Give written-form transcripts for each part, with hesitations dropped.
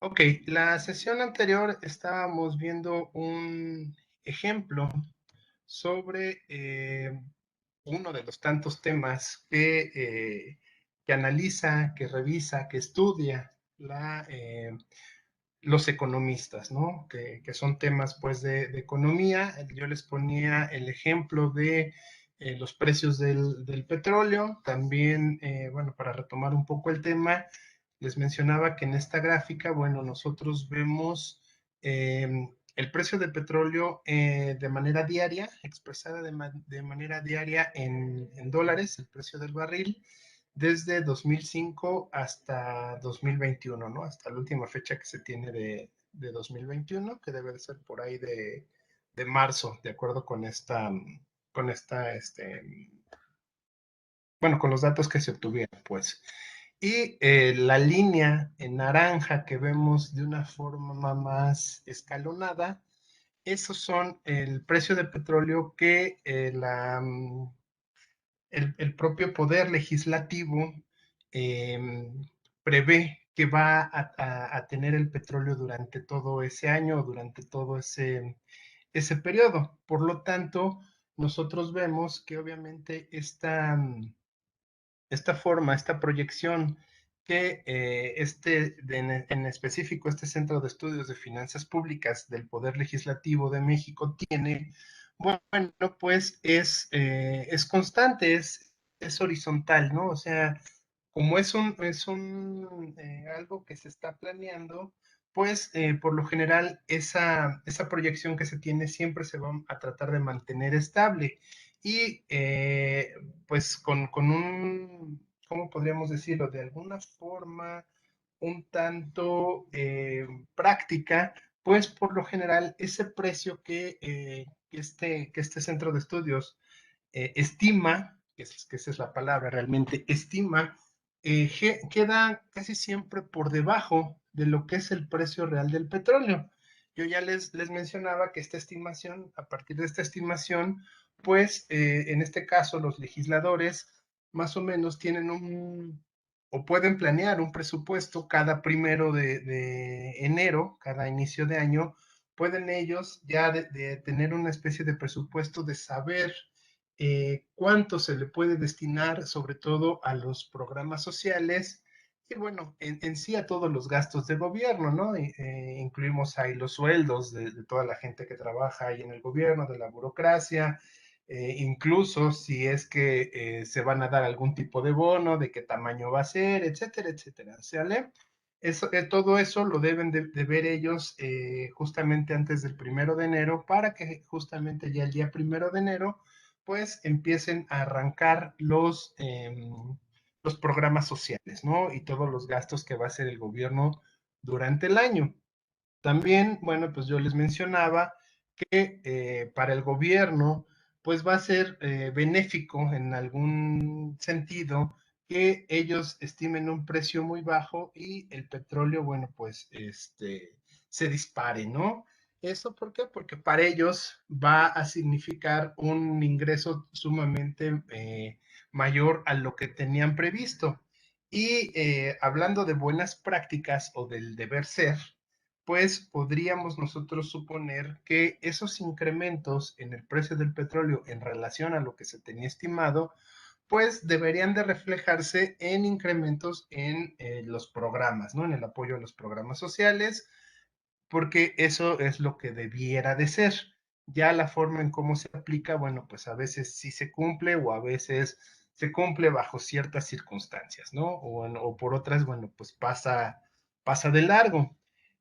Ok, la sesión anterior estábamos viendo un ejemplo sobre uno de los tantos temas que analiza, que revisa, que estudia los economistas, ¿no? Que son temas pues de economía. Yo les ponía el ejemplo de los precios del petróleo. También, bueno, para retomar un poco el tema, les mencionaba que en esta gráfica, bueno, nosotros vemos el precio del petróleo de manera diaria, expresada de manera diaria en dólares, el precio del barril, desde 2005 hasta 2021, ¿no? Hasta la última fecha que se tiene de 2021, que debe de ser por ahí de marzo, de acuerdo con esta, bueno, con los datos que se obtuvieron, pues. Y la línea en naranja que vemos de una forma más escalonada, esos son el precio del petróleo que el propio poder legislativo eh, prevé que va a tener el petróleo durante todo ese año, durante todo ese periodo. Por lo tanto, nosotros vemos que obviamente esta forma, esta proyección que en específico este Centro de Estudios de Finanzas Públicas del Poder Legislativo de México tiene, bueno, pues es constante, es horizontal, ¿no? O sea, como algo que se está planeando, pues por lo general esa proyección que se tiene siempre se va a tratar de mantener estable y pues con ¿cómo podríamos decirlo? De alguna forma un tanto práctica, pues por lo general ese precio que este centro de estudios estima, que esa es la palabra realmente, estima, queda casi siempre por debajo de lo que es el precio real del petróleo. Yo ya les mencionaba que esta estimación, a partir de esta estimación, pues en este caso los legisladores más o menos tienen o pueden planear un presupuesto cada primero de enero, cada inicio de año, pueden ellos ya de tener una especie de presupuesto de saber cuánto se le puede destinar sobre todo a los programas sociales y bueno, en sí a todos los gastos de gobierno, ¿no? Incluimos ahí los sueldos de toda la gente que trabaja ahí en el gobierno, de la burocracia, incluso si es que se van a dar algún tipo de bono, de qué tamaño va a ser, etcétera, etcétera. ¿Sale? Todo eso lo deben de ver ellos justamente antes del 1 de enero para que justamente ya el día 1 de enero pues empiecen a arrancar los programas sociales, ¿no? Y todos los gastos que va a hacer el gobierno durante el año. También, bueno, pues yo les mencionaba que para el gobierno, pues va a ser benéfico en algún sentido que ellos estimen un precio muy bajo y el petróleo, bueno, pues se dispare, ¿no? ¿Eso por qué? Porque para ellos va a significar un ingreso sumamente mayor a lo que tenían previsto. Y hablando de buenas prácticas o del deber ser, pues podríamos nosotros suponer que esos incrementos en el precio del petróleo en relación a lo que se tenía estimado, pues deberían de reflejarse en incrementos en los programas, ¿no? En el apoyo a los programas sociales, porque eso es lo que debiera de ser. Ya la forma en cómo se aplica, bueno, pues a veces sí se cumple o a veces se cumple bajo ciertas circunstancias, ¿no? O por otras, bueno, pues pasa de largo.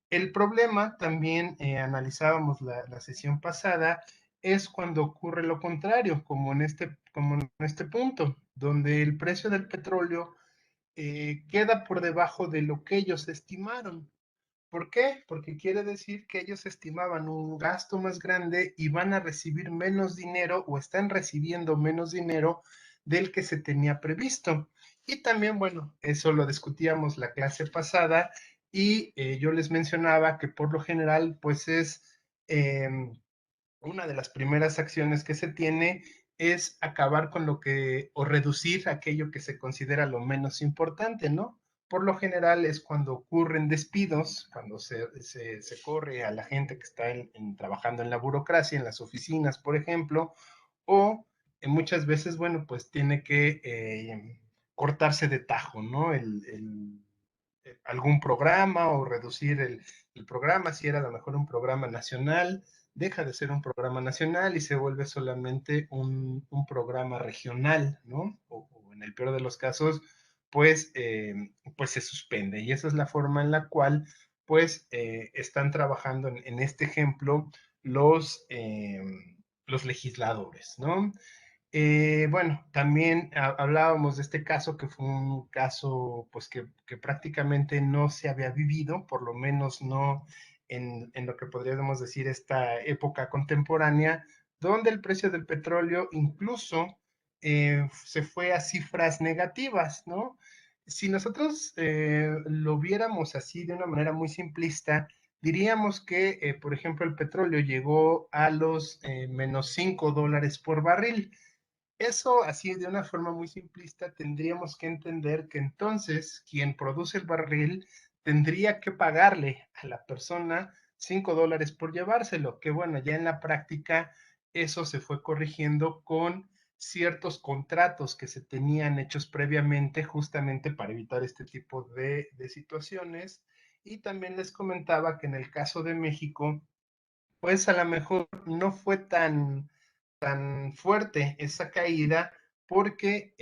El problema, también analizábamos la sesión pasada, es cuando ocurre lo contrario, como en este punto, donde el precio del petróleo queda por debajo de lo que ellos estimaron. ¿Por qué? Porque quiere decir que ellos estimaban un gasto más grande y van a recibir menos dinero o están recibiendo menos dinero del que se tenía previsto. Y también, bueno, eso lo discutíamos la clase pasada y yo les mencionaba que por lo general, pues es eh, una de las primeras acciones que se tiene es acabar con lo que o reducir aquello que se considera lo menos importante, ¿no? por lo general es cuando ocurren despidos, cuando se corre a la gente que está trabajando en la burocracia, en las oficinas, por ejemplo, o muchas veces, bueno, pues tiene que cortarse de tajo, ¿no? Algún programa o reducir el programa, si era a lo mejor un programa nacional, deja de ser un programa nacional y se vuelve solamente un programa regional, ¿no? O en el peor de los casos, pues, pues se suspende. Y esa es la forma en la cual, pues, están trabajando en este ejemplo los legisladores, ¿no? Bueno, también hablábamos de este caso que fue un caso pues que prácticamente no se había vivido, por lo menos no en lo que podríamos decir esta época contemporánea, donde el precio del petróleo incluso se fue a cifras negativas, ¿no? Si nosotros lo viéramos así de una manera muy simplista, diríamos que, por ejemplo, el petróleo llegó a los menos $5 por barril. Eso, así de una forma muy simplista, tendríamos que entender que entonces quien produce el barril tendría que pagarle a la persona $5 por llevárselo, que bueno, ya en la práctica eso se fue corrigiendo con ciertos contratos que se tenían hechos previamente justamente para evitar este tipo de situaciones. Y también les comentaba que en el caso de México, pues a lo mejor no fue tan fuerte esa caída porque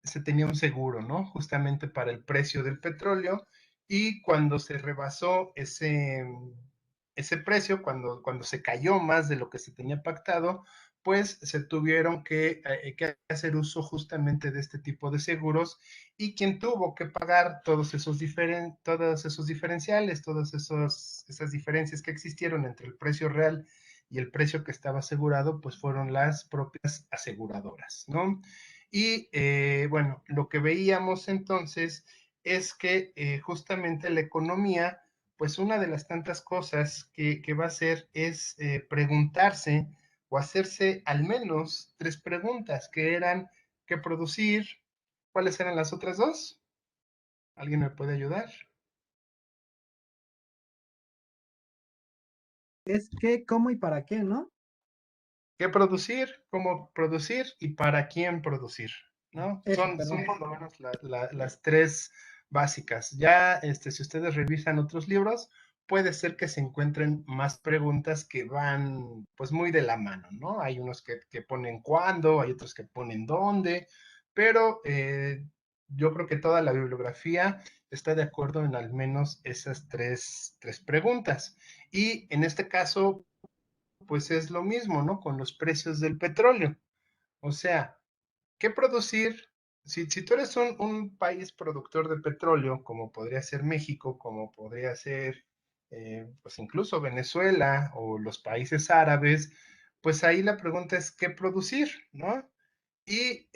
se tenía un seguro, ¿no? Justamente para el precio del petróleo y cuando se rebasó ese precio, cuando se cayó más de lo que se tenía pactado, pues se tuvieron que hacer uso justamente de este tipo de seguros y quien tuvo que pagar todos esos diferenciales, esas diferencias que existieron entre el precio real y el precio que estaba asegurado, pues fueron las propias aseguradoras, ¿no? Y bueno, lo que veíamos entonces es que justamente la economía, pues una de las tantas cosas que va a hacer es preguntarse o hacerse al menos tres preguntas, que eran qué producir, ¿cuáles eran las otras dos? ¿Alguien me puede ayudar? Es qué, cómo y para qué, ¿no? ¿Qué producir? ¿Cómo producir? ¿Y para quién producir? ¿No? Eso, Son perdón. por lo menos las tres básicas. Ya, si ustedes revisan otros libros, puede ser que se encuentren más preguntas que van, pues, muy de la mano, ¿no? Hay unos que ponen cuándo, hay otros que ponen dónde, pero yo creo que toda la bibliografía está de acuerdo en al menos esas tres preguntas. Y en este caso, pues es lo mismo, ¿no? Con los precios del petróleo. O sea, ¿qué producir? Si tú eres un país productor de petróleo, como podría ser México, como podría ser, pues incluso Venezuela o los países árabes, pues ahí la pregunta es, ¿qué producir? ¿No? Y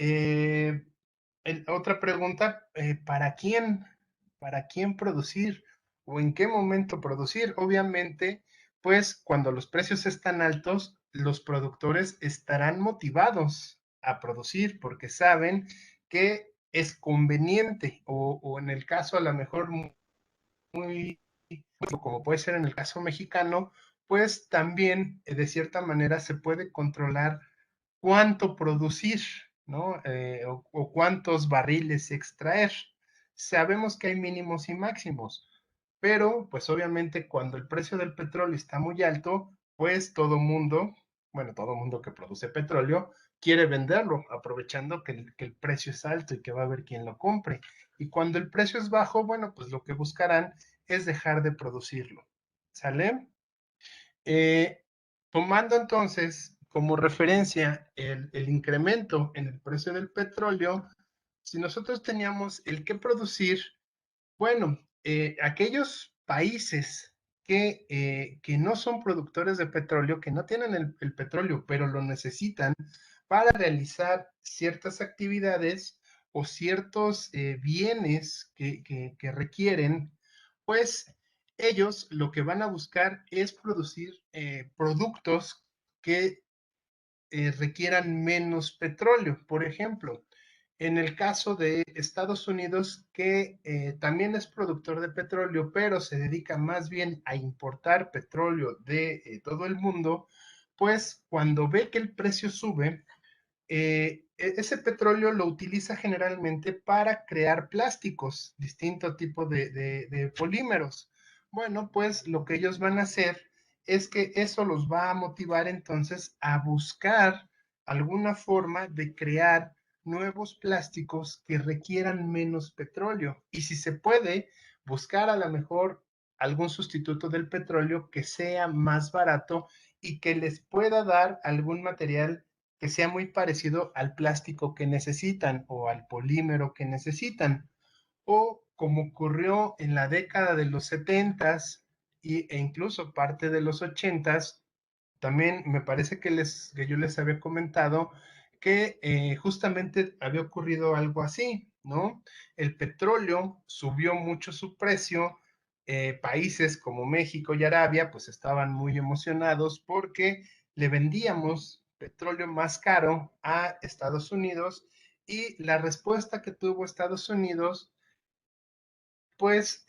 otra pregunta, ¿para quién? ¿Para quién producir? ¿O en qué momento producir? Obviamente, pues cuando los precios están altos, los productores estarán motivados a producir porque saben que es conveniente o en el caso a lo mejor muy, como puede ser en el caso mexicano, pues también de cierta manera se puede controlar cuánto producir, ¿no? O cuántos barriles extraer. Sabemos que hay mínimos y máximos, pero pues obviamente cuando el precio del petróleo está muy alto, pues todo mundo, bueno, todo mundo que produce petróleo quiere venderlo, aprovechando que el precio es alto y que va a haber quien lo compre. Y cuando el precio es bajo, bueno, pues lo que buscarán es dejar de producirlo. ¿Sale? Eh, Tomando entonces como referencia el incremento en el precio del petróleo, si nosotros teníamos el que producir, bueno, aquellos países que no son productores de petróleo, que no tienen el petróleo, pero lo necesitan para realizar ciertas actividades o ciertos bienes que requieren, pues ellos lo que van a buscar es producir productos que requieran menos petróleo. Por ejemplo, En el caso de Estados Unidos, que también es productor de petróleo, pero se dedica más bien a importar petróleo de todo el mundo, pues cuando ve que el precio sube, ese petróleo lo utiliza generalmente para crear plásticos, distinto tipo de polímeros. Bueno, pues lo que ellos van a hacer es que eso los va a motivar entonces a buscar alguna forma de crear nuevos plásticos que requieran menos petróleo. Y si se puede, buscar a lo mejor algún sustituto del petróleo que sea más barato y que les pueda dar algún material que sea muy parecido al plástico que necesitan o al polímero que necesitan. O como ocurrió en la década de los 70s e incluso parte de los 80s, también me parece que yo les había comentado que justamente había ocurrido algo así, ¿no? El petróleo subió mucho su precio, países como México y Arabia pues estaban muy emocionados porque le vendíamos petróleo más caro a Estados Unidos y la respuesta que tuvo Estados Unidos pues,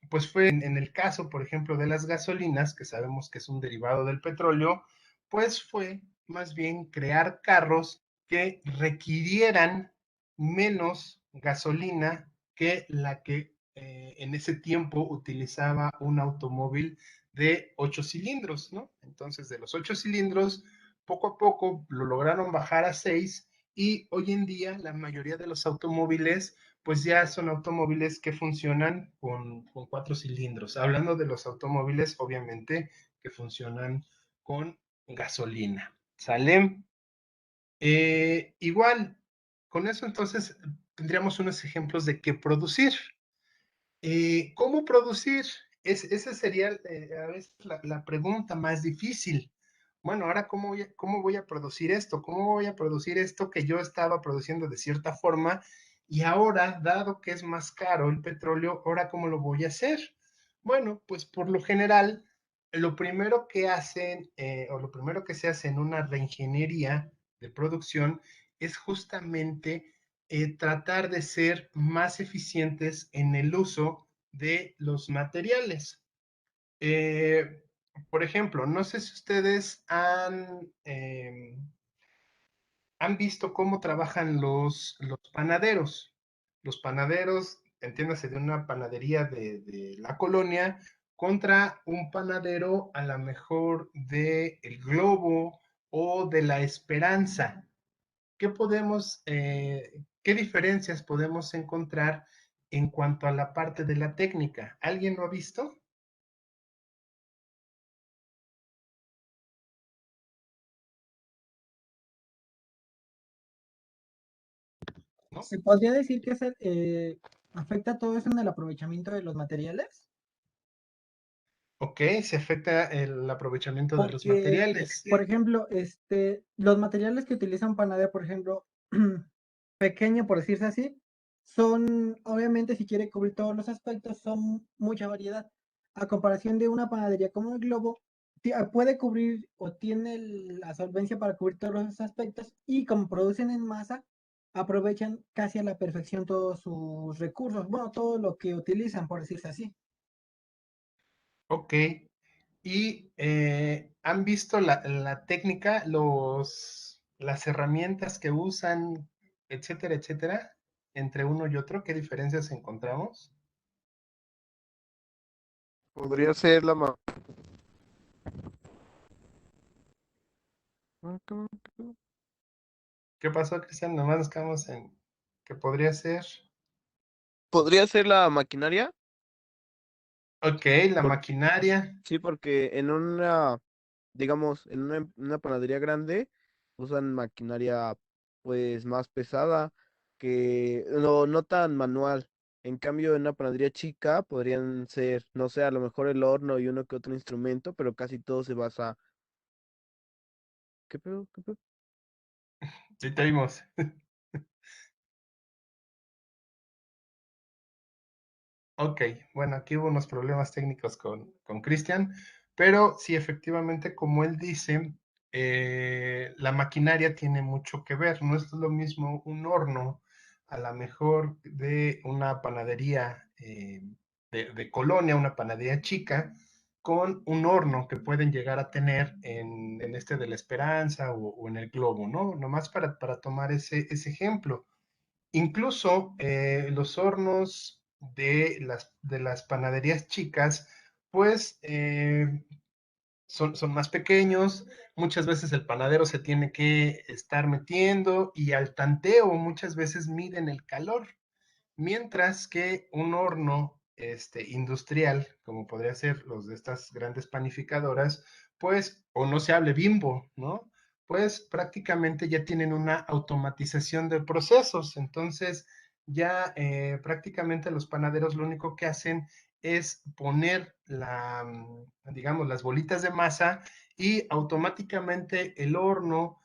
pues fue en el caso, por ejemplo, de las gasolinas, que sabemos que es un derivado del petróleo, pues fue más bien crear carros que requirieran menos gasolina que la que en ese tiempo utilizaba un automóvil de 8 cilindros, ¿no? Entonces, de los 8 cilindros, poco a poco lo lograron bajar a 6 y hoy en día la mayoría de los automóviles pues ya son automóviles que funcionan con 4 cilindros. Hablando de los automóviles, obviamente, que funcionan con gasolina. ¿Sale? Igual, con eso entonces tendríamos unos ejemplos de qué producir. ¿Cómo producir? Esa sería a veces la pregunta más difícil. Bueno, ahora ¿cómo voy a producir esto? ¿Cómo voy a producir esto que yo estaba produciendo de cierta forma? Y ahora, dado que es más caro el petróleo, ¿ahora cómo lo voy a hacer? Bueno, pues por lo general, lo primero que hacen o lo primero que se hace en una reingeniería de producción es justamente tratar de ser más eficientes en el uso de los materiales. Eh, por ejemplo, no sé si ustedes han visto cómo trabajan los panaderos. Los panaderos, entiéndase, de una panadería de la colonia contra un panadero a lo mejor de El Globo o de La Esperanza. ¿Qué diferencias podemos encontrar en cuanto a la parte de la técnica? ¿Alguien lo ha visto? ¿No? ¿Se podría decir que afecta todo eso en el aprovechamiento de los materiales? Ok, se afecta el aprovechamiento de los Porque, materiales. por ejemplo, los materiales que utilizan panadero, por ejemplo, pequeño, por decirse así, son, obviamente, si quiere cubrir todos los aspectos, son mucha variedad. A comparación de una panadería como el Globo, puede cubrir o tiene la solvencia para cubrir todos los aspectos y como producen en masa, aprovechan casi a la perfección todos sus recursos, bueno, todo lo que utilizan, por decirse así. Ok. ¿Y han visto la técnica, las herramientas que usan, etcétera, etcétera, entre uno y otro? ¿Qué diferencias encontramos? Podría ser ¿Qué pasó, Cristian? Nomás nos quedamos en que podría ser. podría ser la maquinaria. Ok, la Por, maquinaria. sí, porque en una, digamos, en una panadería grande usan maquinaria pues más pesada que no tan manual. En cambio, en una panadería chica podrían ser, no sé, a lo mejor el horno y uno que otro instrumento, pero casi todo se basa. ¿Qué pedo? ¿Qué pedo? Sí, te vimos. Ok, bueno, aquí hubo unos problemas técnicos con Cristian, pero sí, efectivamente, como él dice, la maquinaria tiene mucho que ver. No es lo mismo un horno, a lo mejor de una panadería de colonia, una panadería chica, con un horno que pueden llegar a tener en este de la Esperanza o en el Globo, ¿no? Nomás para tomar ese ejemplo. Incluso los hornos de las panaderías chicas, pues son más pequeños, muchas veces el panadero se tiene que estar metiendo y al tanteo muchas veces miden el calor, mientras que un horno industrial, como podría ser los de estas grandes panificadoras, pues, o no se hable Bimbo, ¿no? Pues prácticamente ya tienen una automatización de procesos, entonces ya prácticamente los panaderos lo único que hacen es poner digamos, las bolitas de masa y automáticamente el horno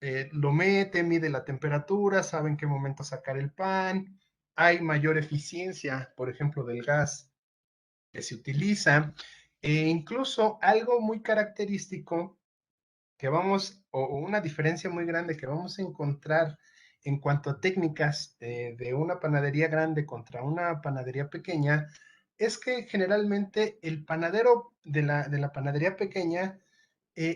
lo mete, mide la temperatura, sabe en qué momento sacar el pan, hay mayor eficiencia, por ejemplo, del gas que se utiliza, e incluso algo muy característico que o una diferencia muy grande que vamos a encontrar en cuanto a técnicas de una panadería grande contra una panadería pequeña, es que generalmente el panadero de la panadería pequeña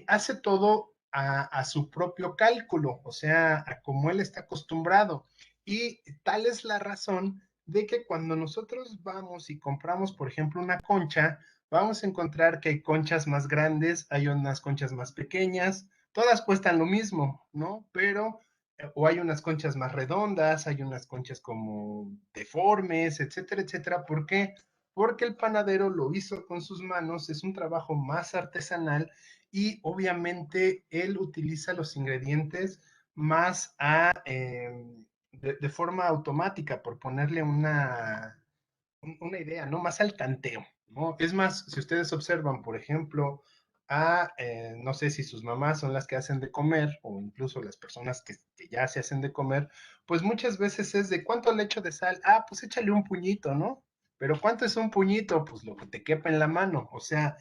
hace todo a su propio cálculo, o sea, a como él está acostumbrado. Y tal es la razón de que cuando nosotros vamos y compramos, por ejemplo, una concha, vamos a encontrar que hay conchas más grandes, hay unas conchas más pequeñas, todas cuestan lo mismo, ¿no? Pero, o hay unas conchas más redondas, hay unas conchas como deformes, etcétera, etcétera. ¿Por qué? Porque el panadero lo hizo con sus manos, es un trabajo más artesanal y obviamente él utiliza los ingredientes más de forma automática, por ponerle una idea, ¿no? Más al tanteo, ¿no? Es más, si ustedes observan, por ejemplo, no sé si sus mamás son las que hacen de comer o incluso las personas que ya se hacen de comer, pues muchas veces es de cuánto le echo de sal, pues échale un puñito, ¿no? Pero ¿cuánto es un puñito? Pues lo que te quepa en la mano, o sea,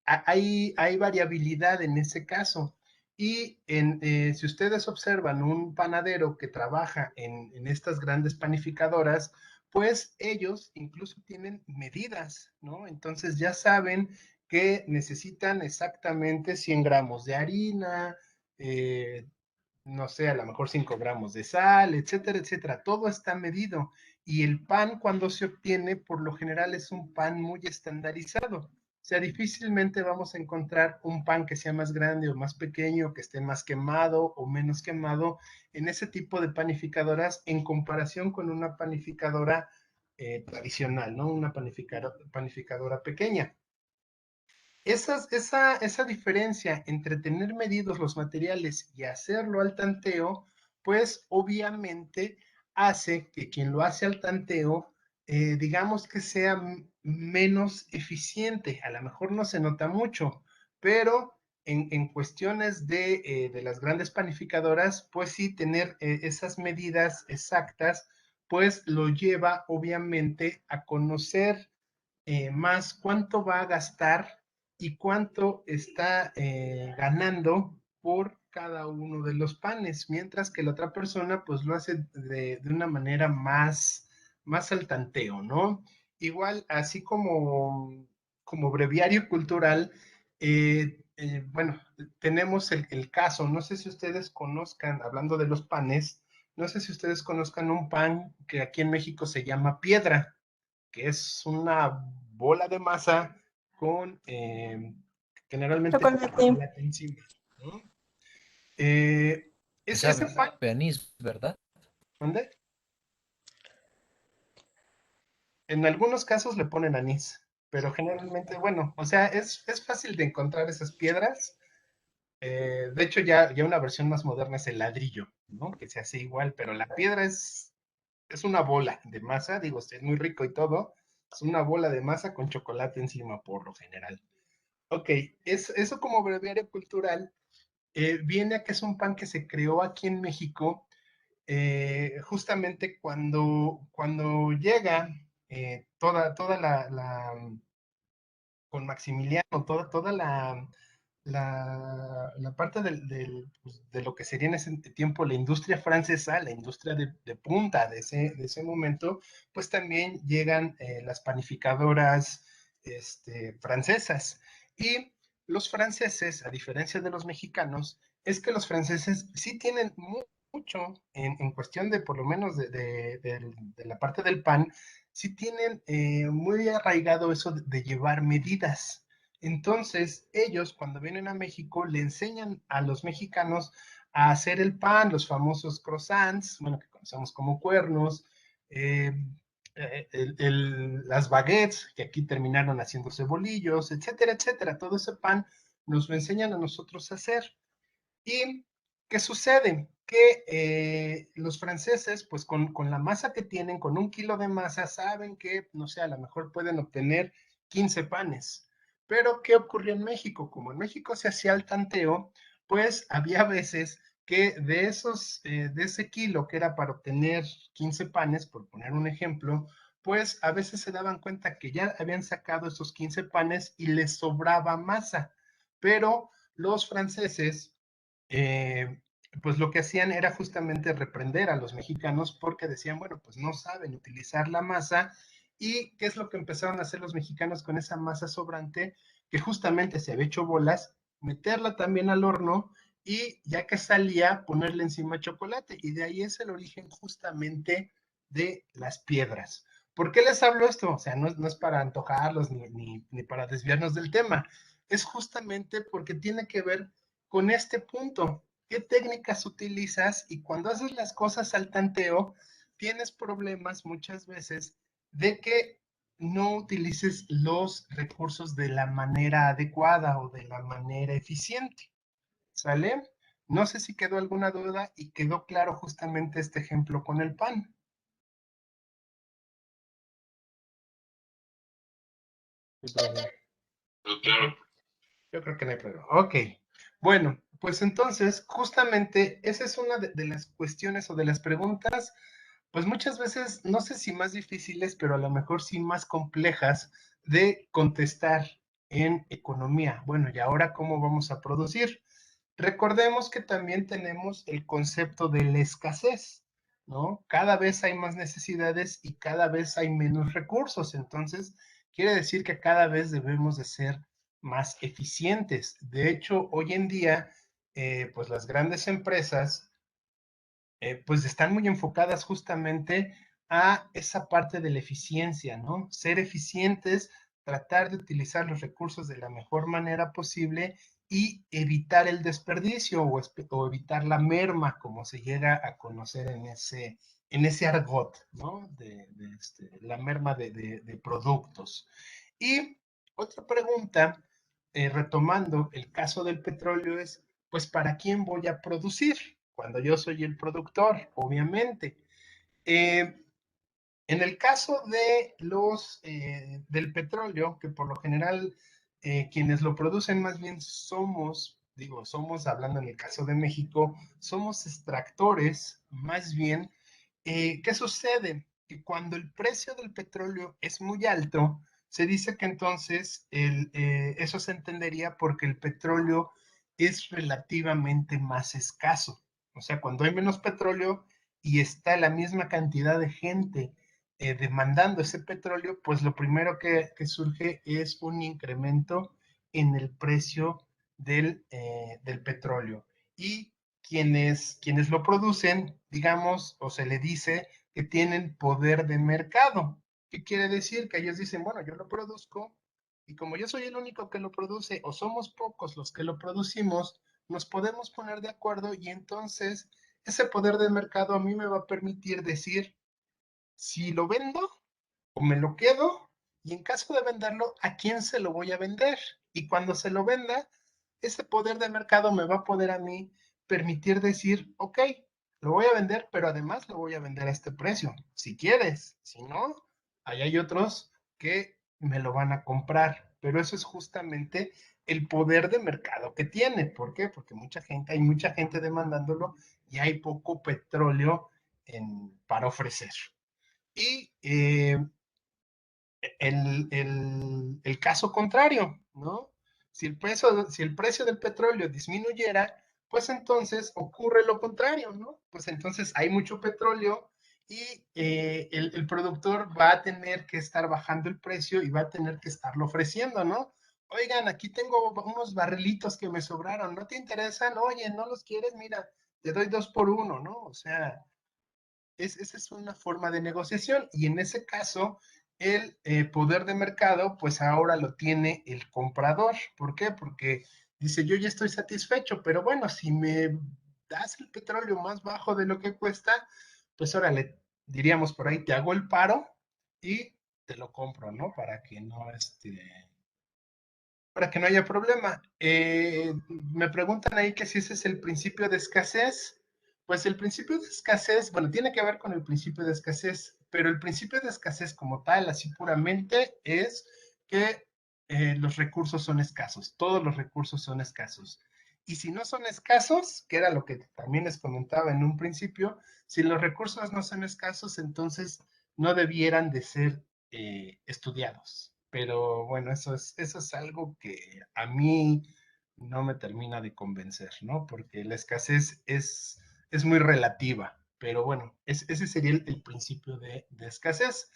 hay variabilidad en ese caso. Y si ustedes observan un panadero que trabaja en estas grandes panificadoras, pues ellos incluso tienen medidas, ¿no? Entonces ya saben que necesitan exactamente 100 gramos de harina, eh, no sé, a lo mejor 5 gramos de sal, etcétera, etcétera. Todo está medido. Y el pan cuando se obtiene, por lo general es un pan muy estandarizado. O sea, difícilmente vamos a encontrar un pan que sea más grande o más pequeño, que esté más quemado o menos quemado en ese tipo de panificadoras en comparación con una panificadora tradicional, ¿no? Una panificadora pequeña. Esa diferencia entre tener medidos los materiales y hacerlo al tanteo, pues obviamente hace que quien lo hace al tanteo, digamos que sea menos eficiente. A lo mejor no se nota mucho, pero en cuestiones de las grandes panificadoras, pues sí, tener esas medidas exactas, pues lo lleva obviamente a conocer más cuánto va a gastar y cuánto está ganando por cada uno de los panes, mientras que la otra persona pues lo hace de una manera más al tanteo, ¿no? Igual, así como breviario cultural, bueno, tenemos el caso, no sé si ustedes conozcan, hablando de los panes, no sé si ustedes conozcan un pan que aquí en México se llama piedra, que es una bola de masa con generalmente Chocolate. chocolate encima, ¿no? Eh, Que ese pan, sabe a anís, ¿verdad? ¿dónde? En algunos casos le ponen anís, pero generalmente, bueno, o sea, es fácil de encontrar esas piedras. De hecho, ya una versión más moderna es el ladrillo, ¿no? Que se hace igual, pero la piedra es una bola de masa, digo, es muy rico y todo, es una bola de masa con chocolate encima por lo general. Ok, eso como breviario cultural viene a que es un pan que se creó aquí en México justamente cuando llega toda con Maximiliano, toda la parte pues, de lo que sería en ese tiempo la industria francesa, la industria de punta de ese momento, pues también llegan las panificadoras francesas. Y los franceses, a diferencia de los mexicanos, es que los franceses sí tienen mucho en cuestión de, por lo menos, de la parte del pan, sí tienen muy arraigado eso de llevar medidas. Entonces, ellos cuando vienen a México le enseñan a los mexicanos a hacer el pan, los famosos croissants, bueno, que conocemos como cuernos, eh, las baguettes, que aquí terminaron haciéndose bolillos, etcétera, etcétera. Todo ese pan nos lo enseñan a nosotros a hacer. ¿Y qué sucede? Que los franceses, pues con la masa que tienen, con 1 kilo de masa, saben que, no sé, a lo mejor pueden obtener 15 panes. Pero, ¿qué ocurrió en México? Como en México se hacía el tanteo, pues había veces que de ese kilo que era para obtener 15 panes, por poner un ejemplo, pues a veces se daban cuenta que ya habían sacado esos 15 panes y les sobraba masa. Pero los franceses eh, pues lo que hacían era justamente reprender a los mexicanos porque decían, bueno, pues no saben utilizar la masa. ¿Y qué es lo que empezaron a hacer los mexicanos con esa masa sobrante? Que justamente se había hecho bolas, meterla también al horno y ya que salía, ponerle encima chocolate. Y de ahí es el origen justamente de las piedras. ¿Por qué les hablo esto? O sea, no es para antojarlos ni para desviarnos del tema. Es justamente porque tiene que ver con este punto. ¿Qué técnicas utilizas? Y cuando haces las cosas al tanteo, tienes problemas muchas veces de que no utilices los recursos de la manera adecuada o de la manera eficiente. ¿Sale? No sé si quedó alguna duda y quedó claro justamente este ejemplo con el pan. Sí, profe. Claro. Yo creo que no hay problema. Ok. Bueno, pues entonces, justamente esa es una de las cuestiones o de las preguntas, pues muchas veces, no sé si más difíciles, pero a lo mejor sí más complejas de contestar en economía. Bueno, ¿y ahora cómo vamos a producir? Recordemos que también tenemos el concepto de la escasez, ¿no? Cada vez hay más necesidades y cada vez hay menos recursos. Entonces, quiere decir que cada vez debemos de ser más eficientes. De hecho, hoy en día, pues las grandes empresas pues están muy enfocadas justamente a esa parte de la eficiencia, ¿no? Ser eficientes, tratar de utilizar los recursos de la mejor manera posible y evitar el desperdicio o evitar la merma, como se llega a conocer en ese argot, ¿no? La merma de productos. Y otra pregunta, retomando el caso del petróleo, es, pues, ¿para quién voy a producir? Cuando yo soy el productor, obviamente. Eh, en el caso de del petróleo, que por lo general quienes lo producen más bien somos, digo, somos, hablando en el caso de México, somos extractores, más bien, ¿qué sucede? Que cuando el precio del petróleo es muy alto, se dice que entonces eso se entendería porque el petróleo es relativamente más escaso. O sea, cuando hay menos petróleo y está la misma cantidad de gente demandando ese petróleo, pues lo primero que surge es un incremento en el precio del petróleo. Y quienes lo producen, digamos, o se le dice que tienen poder de mercado. ¿Qué quiere decir? Que ellos dicen, bueno, yo lo produzco y como yo soy el único que lo produce o somos pocos los que lo producimos, nos podemos poner de acuerdo y entonces ese poder de mercado a mí me va a permitir decir si lo vendo o me lo quedo y en caso de venderlo, ¿a quién se lo voy a vender? Y cuando se lo venda, ese poder de mercado me va a poder a mí permitir decir, ok, lo voy a vender, pero además lo voy a vender a este precio, si quieres, si no, ahí hay otros que me lo van a comprar, pero eso es justamente el poder de mercado que tiene. ¿Por qué? Porque hay mucha gente demandándolo y hay poco petróleo para ofrecer. Y el caso contrario, ¿no? Si el precio del petróleo disminuyera, pues entonces ocurre lo contrario, ¿no? Pues entonces hay mucho petróleo y el productor va a tener que estar bajando el precio y va a tener que estarlo ofreciendo, ¿no? Oigan, aquí tengo unos barrilitos que me sobraron, ¿no te interesan? Oye, ¿no los quieres? Mira, te doy 2 por 1, ¿no? O sea, esa es una forma de negociación y en ese caso el poder de mercado pues ahora lo tiene el comprador. ¿Por qué? Porque dice yo ya estoy satisfecho, pero bueno, si me das el petróleo más bajo de lo que cuesta, pues ahora le diríamos por ahí, te hago el paro y te lo compro, ¿no? Para que no haya problema. Me preguntan ahí que si ese es el principio de escasez. Pues el principio de escasez, bueno, tiene que ver con el principio de escasez, pero el principio de escasez como tal, así puramente, es que los recursos son escasos, todos los recursos son escasos. Y si no son escasos, que era lo que también les comentaba en un principio, si los recursos no son escasos, entonces no debieran de ser estudiados. Pero bueno, eso es algo que a mí no me termina de convencer, ¿no? Porque la escasez es muy relativa, pero bueno, ese sería el principio de escasez.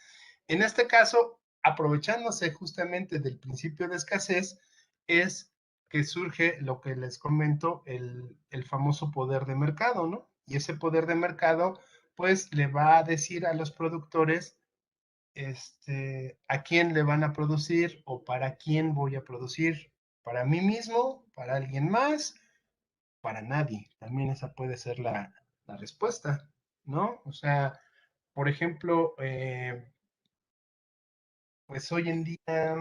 En este caso, aprovechándose justamente del principio de escasez, es que surge lo que les comento, el famoso poder de mercado, ¿no? Y ese poder de mercado, pues le va a decir a los productores a quién le van a producir o para quién voy a producir. Para mí mismo, para alguien más, para nadie. También esa puede ser la respuesta, ¿no? O sea, por ejemplo, pues hoy en día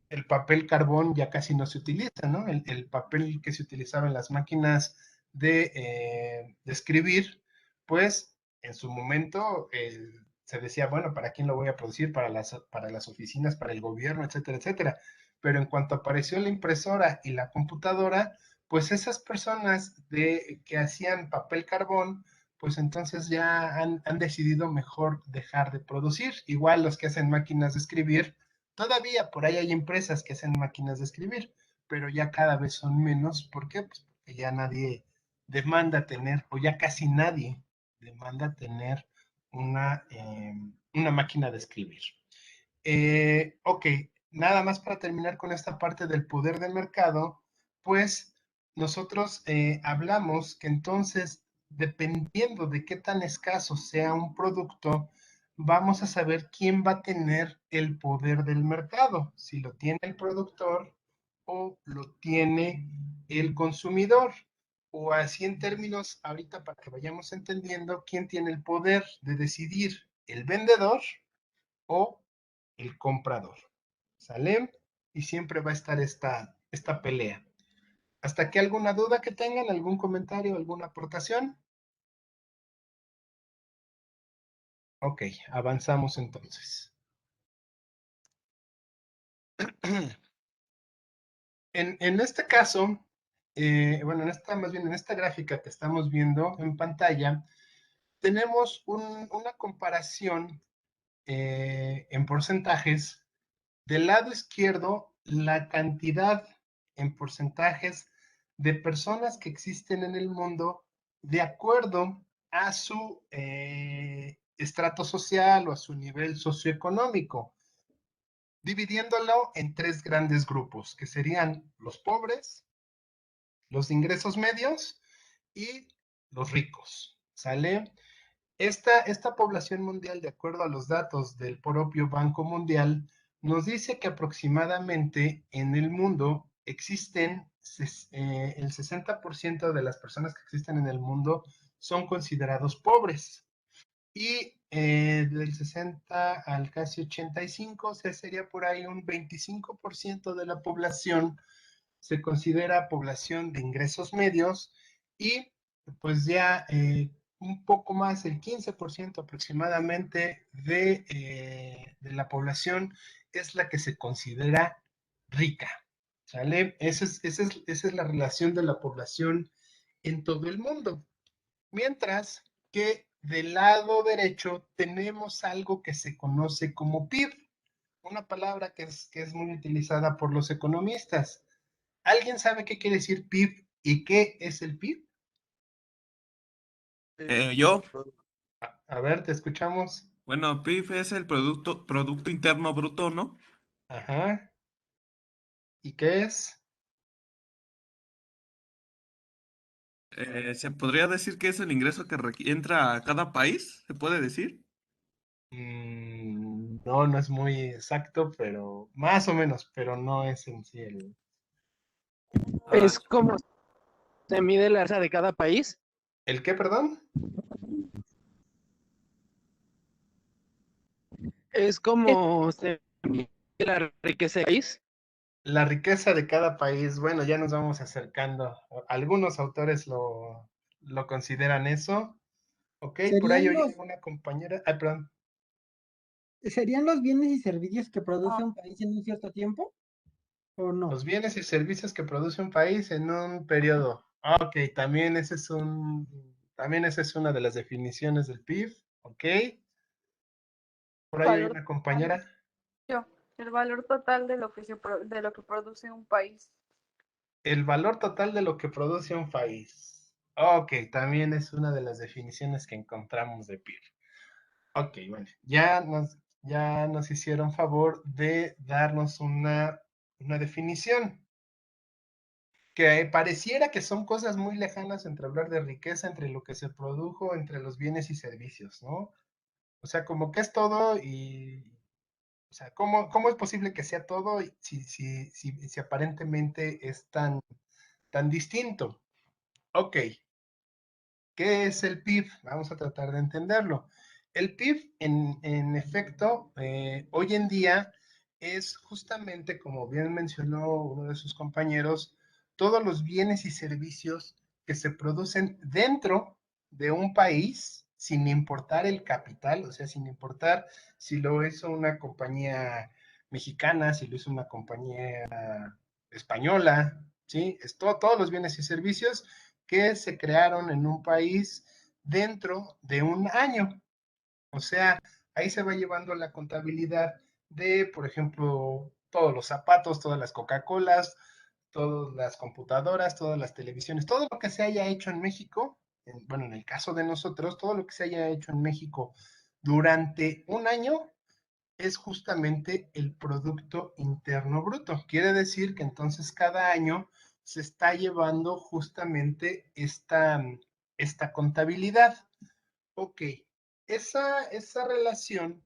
el papel carbón ya casi no se utiliza, ¿no? El papel que se utilizaba en las máquinas de escribir, pues en su momento se decía, bueno, ¿para quién lo voy a producir? Para las oficinas, para el gobierno, etcétera, etcétera. Pero en cuanto apareció la impresora y la computadora, pues esas personas que hacían papel carbón, pues entonces ya han decidido mejor dejar de producir. Igual los que hacen máquinas de escribir, todavía por ahí hay empresas que hacen máquinas de escribir, pero ya cada vez son menos. ¿Por qué? Pues porque ya nadie demanda tener, o ya casi nadie demanda tener una máquina de escribir. Ok, nada más para terminar con esta parte del poder del mercado, pues nosotros hablamos que entonces, dependiendo de qué tan escaso sea un producto, vamos a saber quién va a tener el poder del mercado, si lo tiene el productor o lo tiene el consumidor. O así en términos, ahorita para que vayamos entendiendo, quién tiene el poder de decidir, el vendedor o el comprador. ¿Sale? Y siempre va a estar esta pelea. ¿Hasta aquí alguna duda que tengan? ¿Algún comentario? ¿Alguna aportación? Ok, avanzamos entonces. En este caso, bueno, más bien en esta gráfica que estamos viendo en pantalla, tenemos una comparación en porcentajes. Del lado izquierdo, la cantidad en porcentajes de personas que existen en el mundo de acuerdo a su estrato social o a su nivel socioeconómico, dividiéndolo en tres grandes grupos, que serían los pobres, los de ingresos medios y los ricos. ¿Sale? Esta población mundial, de acuerdo a los datos del propio Banco Mundial, nos dice que aproximadamente en el mundo existen el 60% de las personas que existen en el mundo son considerados pobres. Y del 60 al casi 85, o sea, sería por ahí un 25% de la población se considera población de ingresos medios y pues ya un poco más, el 15% aproximadamente de la población es la que se considera rica. ¿Sale? Esa es la relación de la población en todo el mundo. Mientras que del lado derecho tenemos algo que se conoce como PIB. una palabra que es muy utilizada por los economistas. ¿Alguien sabe qué quiere decir PIB y qué es el PIB? Yo, A ver, te escuchamos. bueno, PIB es el Producto Interno Bruto, ¿no? Ajá. ¿Y qué es? ¿Se podría decir que es el ingreso que entra a cada país? ¿Se puede decir? No, no es muy exacto, pero más o menos, pero no es en sí el... Ah, Es como se mide la riqueza de cada país. ¿El qué, perdón? Es como se mide la riqueza del país. La riqueza de cada país. Bueno, ya nos vamos acercando. Algunos autores lo consideran eso. Ok, por ahí ¿Serían oí los, alguna compañera. Ay, perdón. serían los bienes y servicios que produce un país en un cierto tiempo o no? Los bienes y servicios que produce un país en un periodo. Ok, también esa es una de las definiciones del PIB. Ok, por ahí hay Valor una compañera. total, el valor total de lo que de lo que produce un país. El valor total de lo que produce un país. Ok, también es una de las definiciones que encontramos de PIB. Ok, bueno, ya nos hicieron favor de darnos una definición que pareciera que son cosas muy lejanas entre hablar de riqueza, entre lo que se produjo, entre los bienes y servicios, ¿no? O sea, como que es todo y, o sea, ¿cómo es posible que sea todo si aparentemente es tan distinto? Ok, ¿qué es el PIB? Vamos a tratar de entenderlo. El PIB, en efecto, hoy en día es justamente, como bien mencionó uno de sus compañeros, todos los bienes y servicios que se producen dentro de un país, sin importar el capital, o sea, sin importar si lo hizo una compañía mexicana, si lo hizo una compañía española, ¿sí? Todos los bienes y servicios que se crearon en un país dentro de un año. O sea, ahí se va llevando la contabilidad de, por ejemplo, todos los zapatos, todas las Coca-Colas, todas las computadoras, todas las televisiones, todo lo que se haya hecho en México, bueno, en el caso de nosotros, todo lo que se haya hecho en México durante un año es justamente el Producto Interno Bruto. Quiere decir que entonces cada año se está llevando justamente esta contabilidad. Ok, esa relación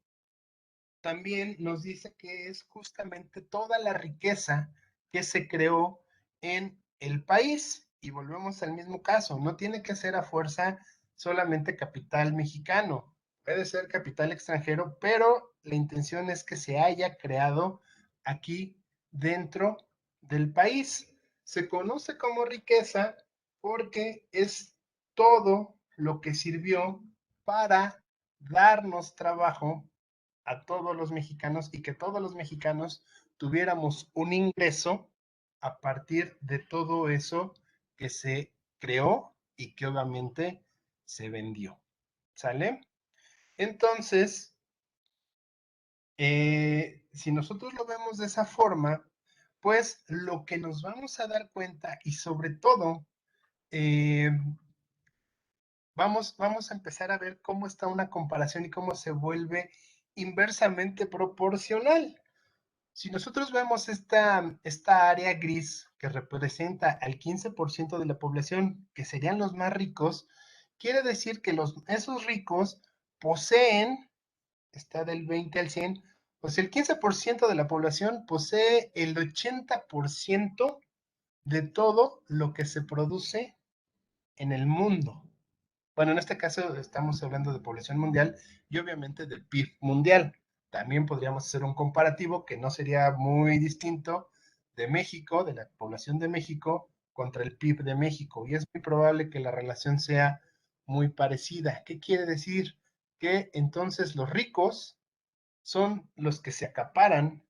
también nos dice que es justamente toda la riqueza que se creó en el país. Y volvemos al mismo caso, no tiene que ser a fuerza solamente capital mexicano, puede ser capital extranjero, pero la intención es que se haya creado aquí dentro del país. Se conoce como riqueza porque es todo lo que sirvió para darnos trabajo a todos los mexicanos y que todos los mexicanos tuviéramos un ingreso a partir de todo eso que se creó y que obviamente se vendió. ¿Sale? Entonces, si nosotros lo vemos de esa forma, pues lo que nos vamos a dar cuenta y sobre todo, eh, vamos a empezar a ver cómo está una comparación y cómo se vuelve inversamente proporcional. Si nosotros vemos esta área gris que representa al 15% de la población, que serían los más ricos, quiere decir que esos ricos poseen, está del 20 al 100, pues el 15% de la población posee el 80% de todo lo que se produce en el mundo. Bueno, en este caso estamos hablando de población mundial y obviamente del PIB mundial. También podríamos hacer un comparativo que no sería muy distinto de México, de la población de México, contra el PIB de México. Y es muy probable que la relación sea muy parecida. ¿Qué quiere decir? Que entonces los ricos son los que se acaparan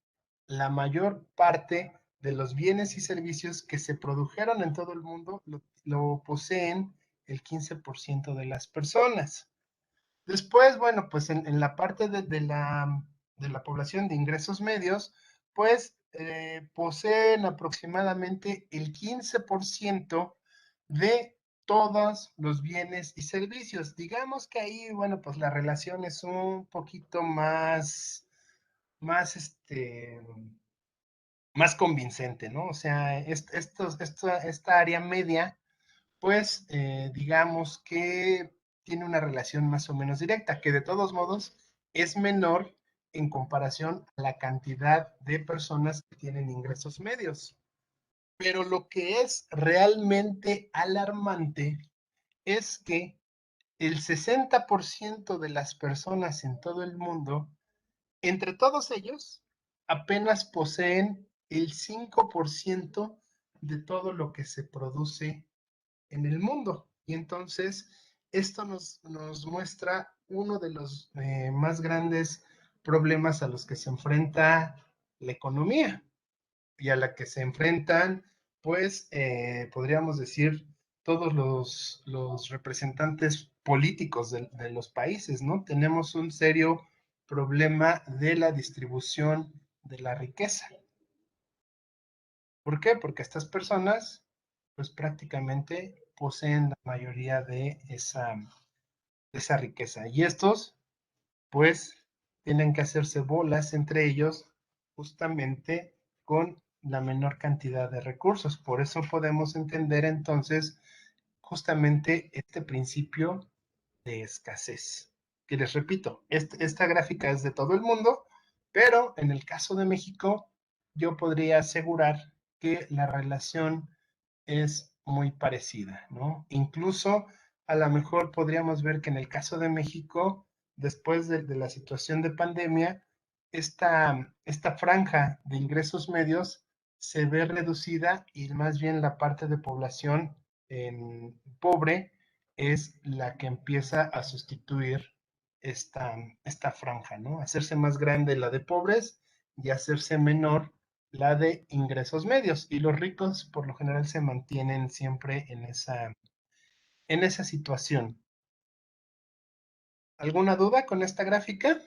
la mayor parte de los bienes y servicios que se produjeron en todo el mundo, lo poseen el 15% de las personas. Después, bueno, pues en la parte de la población de ingresos medios, pues poseen aproximadamente el 15% de todos los bienes y servicios. Digamos que ahí, bueno, pues la relación es un poquito más, más convincente, ¿no? O sea, esta área media, pues digamos que tiene una relación más o menos directa, que de todos modos es menor en comparación a la cantidad de personas que tienen ingresos medios. Pero lo que es realmente alarmante es que el 60% de las personas en todo el mundo, entre todos ellos, apenas poseen el 5% de todo lo que se produce en el mundo. Y entonces esto nos muestra uno de los más grandes problemas a los que se enfrenta la economía y a la que se enfrentan, pues, podríamos decir, todos los representantes políticos de los países, ¿no? Tenemos un serio problema de la distribución de la riqueza. ¿Por qué? Porque estas personas, pues prácticamente poseen la mayoría de esa riqueza. Y estos, pues, tienen que hacerse bolas entre ellos justamente con la menor cantidad de recursos. Por eso podemos entender entonces justamente este principio de escasez. Que les repito, esta gráfica es de todo el mundo, pero en el caso de México, yo podría asegurar que la relación es muy parecida, ¿no? Incluso a lo mejor podríamos ver que en el caso de México, después de la situación de pandemia, esta franja de ingresos medios se ve reducida y más bien la parte de población pobre es la que empieza a sustituir esta franja, ¿no? Hacerse más grande la de pobres y hacerse menor la de ingresos medios. Y los ricos por lo general se mantienen siempre en esa situación. ¿Alguna duda con esta gráfica?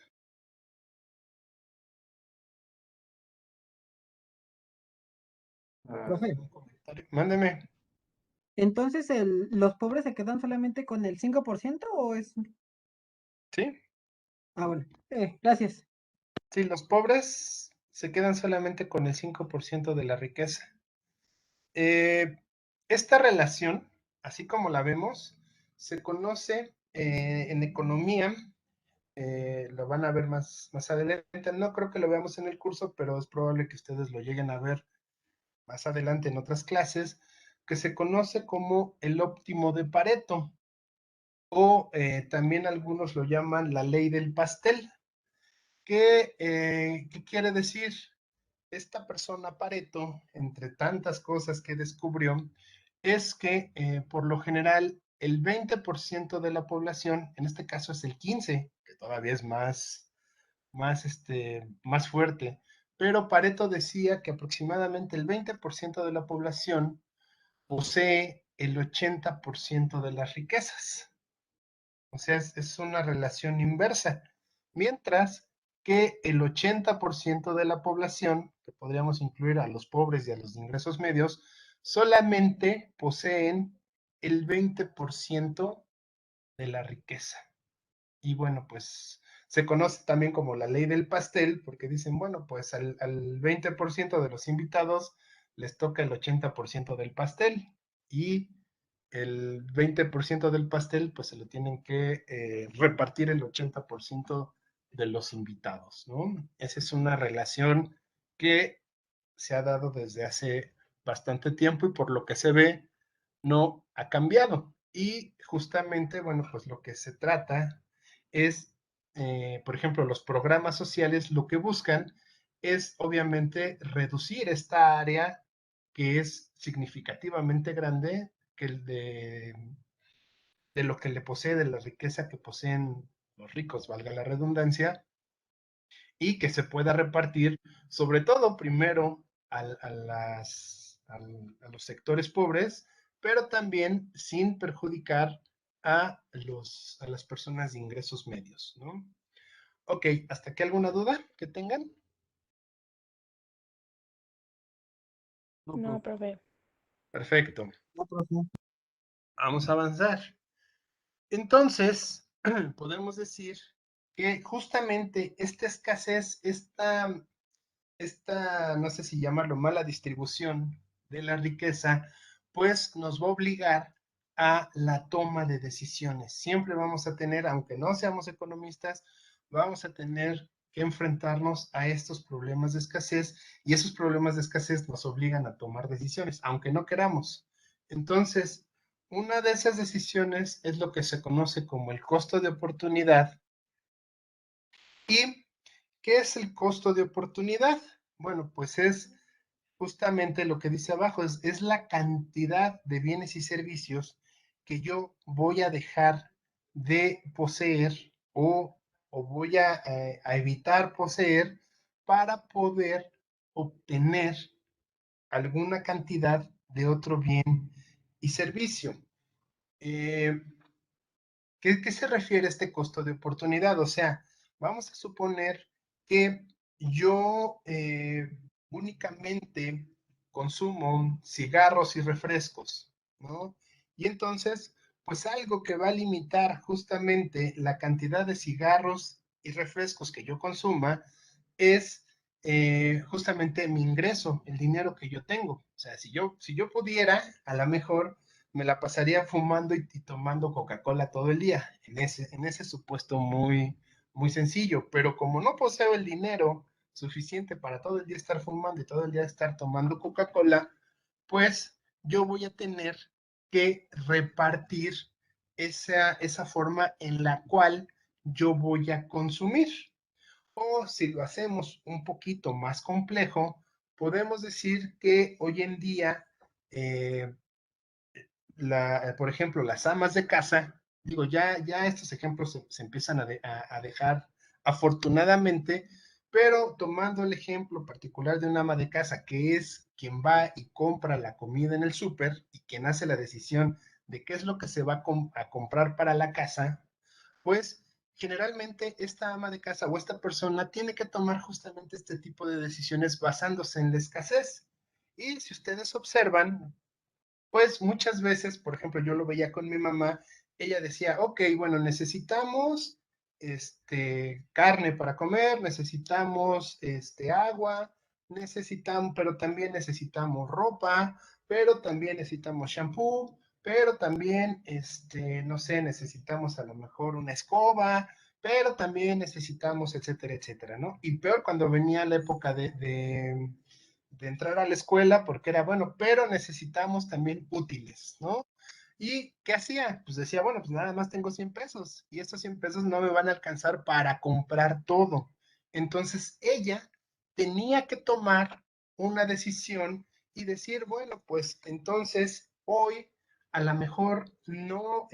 Profe, ¿Un comentario? Mándeme. entonces los pobres se quedan solamente con el 5% o es... ¿Sí? Ah, bueno. Gracias. Sí, los pobres se quedan solamente con el 5% de la riqueza. Esta relación, así como la vemos, se conoce en economía, lo van a ver más adelante. No creo que lo veamos en el curso, pero es probable que ustedes lo lleguen a ver más adelante en otras clases, que se conoce como el óptimo de Pareto, o también algunos lo llaman la ley del pastel. ¿Qué quiere decir? Esta persona Pareto, entre tantas cosas que descubrió, es que por lo general el 20% de la población, en este caso es el 15%, que todavía es más fuerte, pero Pareto decía que aproximadamente el 20% de la población posee el 80% de las riquezas. O sea, es una relación inversa. Mientras que el 80% de la población, que podríamos incluir a los pobres y a los de ingresos medios, solamente poseen el 20% de la riqueza. Y bueno, pues se conoce también como la ley del pastel, porque dicen, bueno, pues al 20% de los invitados les toca el 80% del pastel y el 20% del pastel, pues se lo tienen que repartir el 80% de los invitados, ¿no? Esa es una relación que se ha dado desde hace bastante tiempo y por lo que se ve, no ha cambiado. Y justamente, bueno, pues lo que se trata es, por ejemplo, los programas sociales lo que buscan es obviamente reducir esta área que es significativamente grande que el de lo que le posee, de la riqueza que poseen los ricos, valga la redundancia, y que se pueda repartir, sobre todo primero a los sectores pobres, pero también sin perjudicar a las personas de ingresos medios, ¿no? Ok, ¿hasta aquí alguna duda que tengan? No, No, profe. Perfecto. Vamos a avanzar. Entonces, podemos decir que justamente esta escasez, no sé si llamarlo mala distribución de la riqueza, pues nos va a obligar a la toma de decisiones. Siempre vamos a tener, aunque no seamos economistas, vamos a tener que enfrentarnos a estos problemas de escasez y esos problemas de escasez nos obligan a tomar decisiones, aunque no queramos. Entonces, una de esas decisiones es lo que se conoce como el costo de oportunidad. ¿Y qué es el costo de oportunidad? Bueno, pues es justamente lo que dice abajo, es la cantidad de bienes y servicios que yo voy a dejar de poseer o voy a evitar poseer para poder obtener alguna cantidad de otro bien y servicio. ¿Qué se refiere a este costo de oportunidad? O sea, vamos a suponer que yo únicamente consumo cigarros y refrescos, ¿no? Y entonces, pues algo que va a limitar justamente la cantidad de cigarros y refrescos que yo consuma es justamente mi ingreso, el dinero que yo tengo. O sea, si yo pudiera, a lo mejor me la pasaría fumando y tomando Coca-Cola todo el día, en ese supuesto muy, muy sencillo, pero como no poseo el dinero suficiente para todo el día estar fumando y todo el día estar tomando Coca-Cola, pues yo voy a tener que repartir esa forma en la cual yo voy a consumir. O si lo hacemos un poquito más complejo, podemos decir que hoy en día eh, por ejemplo, las amas de casa, digo, ya estos ejemplos se empiezan a dejar afortunadamente, pero tomando el ejemplo particular de una ama de casa, que es quien va y compra la comida en el súper y quien hace la decisión de qué es lo que se va a comprar para la casa, pues generalmente esta ama de casa o esta persona tiene que tomar justamente este tipo de decisiones basándose en la escasez. Y si ustedes observan, pues muchas veces, por ejemplo, yo lo veía con mi mamá, ella decía, ok, bueno, necesitamos carne para comer, necesitamos agua, pero también necesitamos ropa, pero también necesitamos shampoo, pero también, no sé, necesitamos a lo mejor una escoba, pero también necesitamos, etcétera, etcétera, ¿no? Y peor cuando venía la época de entrar a la escuela, porque era bueno, pero necesitamos también útiles, ¿no? ¿Y qué hacía? Pues decía, bueno, pues nada más tengo 100 pesos y estos 100 pesos no me van a alcanzar para comprar todo. Entonces ella tenía que tomar una decisión y decir, bueno, pues entonces hoy a lo mejor no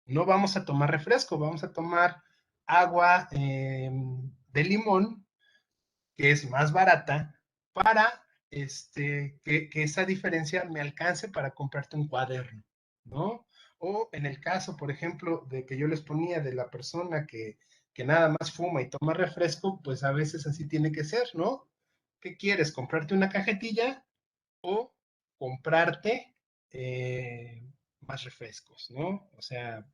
vamos a tomar refresco, vamos a tomar agua de limón, que es más barata, para que esa diferencia me alcance para comprarte un cuaderno, ¿no? O en el caso, por ejemplo, de que yo les ponía de la persona que nada más fuma y toma refresco, pues a veces así tiene que ser, ¿no? ¿Qué quieres? ¿Comprarte una cajetilla o comprarte más refrescos, ¿no? O sea,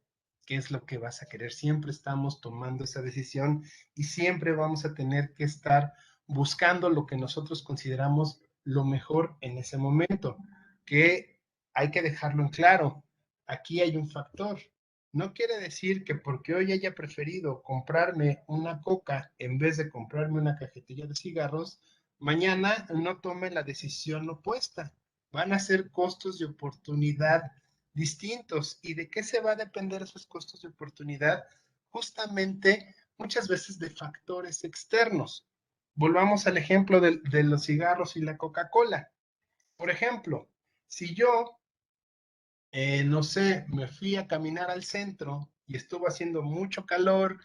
¿qué es lo que vas a querer? Siempre estamos tomando esa decisión y siempre vamos a tener que estar buscando lo que nosotros consideramos lo mejor en ese momento, que hay que dejarlo en claro. Aquí hay un factor. No quiere decir que porque hoy haya preferido comprarme una coca en vez de comprarme una cajetilla de cigarros, mañana no tome la decisión opuesta. Van a ser costos de oportunidad distintos. ¿Y de qué se va a depender esos costos de oportunidad? Justamente muchas veces de factores externos. Volvamos al ejemplo de los cigarros y la Coca-Cola. Por ejemplo, si yo, no sé, me fui a caminar al centro y estuvo haciendo mucho calor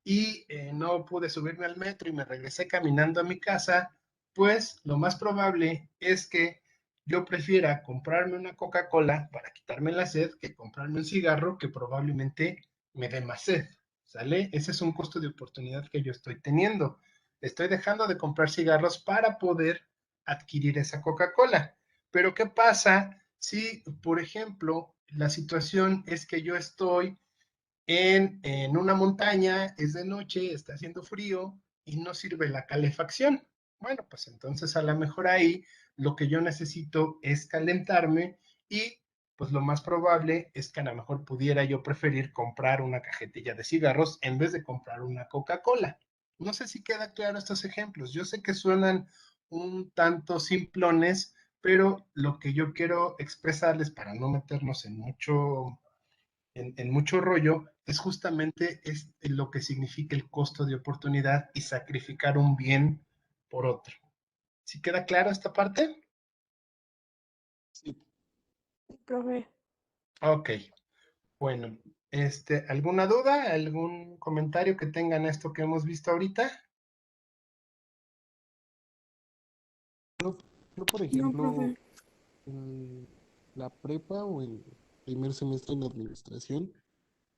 y no pude subirme al metro y me regresé caminando a mi casa, pues lo más probable es que yo prefiera comprarme una Coca-Cola para quitarme la sed que comprarme un cigarro que probablemente me dé más sed, ¿sale? Ese es un costo de oportunidad que yo estoy teniendo. Estoy dejando de comprar cigarros para poder adquirir esa Coca-Cola. Pero ¿qué pasa si, por ejemplo, la situación es que yo estoy en una montaña, es de noche, está haciendo frío y no sirve la calefacción? Bueno, pues entonces a lo mejor ahí lo que yo necesito es calentarme y pues lo más probable es que a lo mejor pudiera yo preferir comprar una cajetilla de cigarros en vez de comprar una Coca-Cola. No sé si queda claro estos ejemplos. Yo sé que suenan un tanto simplones, pero lo que yo quiero expresarles para no meternos en mucho rollo, es justamente lo que significa el costo de oportunidad y sacrificar un bien por otro. ¿Sí queda claro esta parte? Sí, Profe. Ok, bueno, ¿alguna duda, algún comentario que tengan esto que hemos visto ahorita? yo, por No, ejemplo, profe. en la prepa o el primer semestre en administración,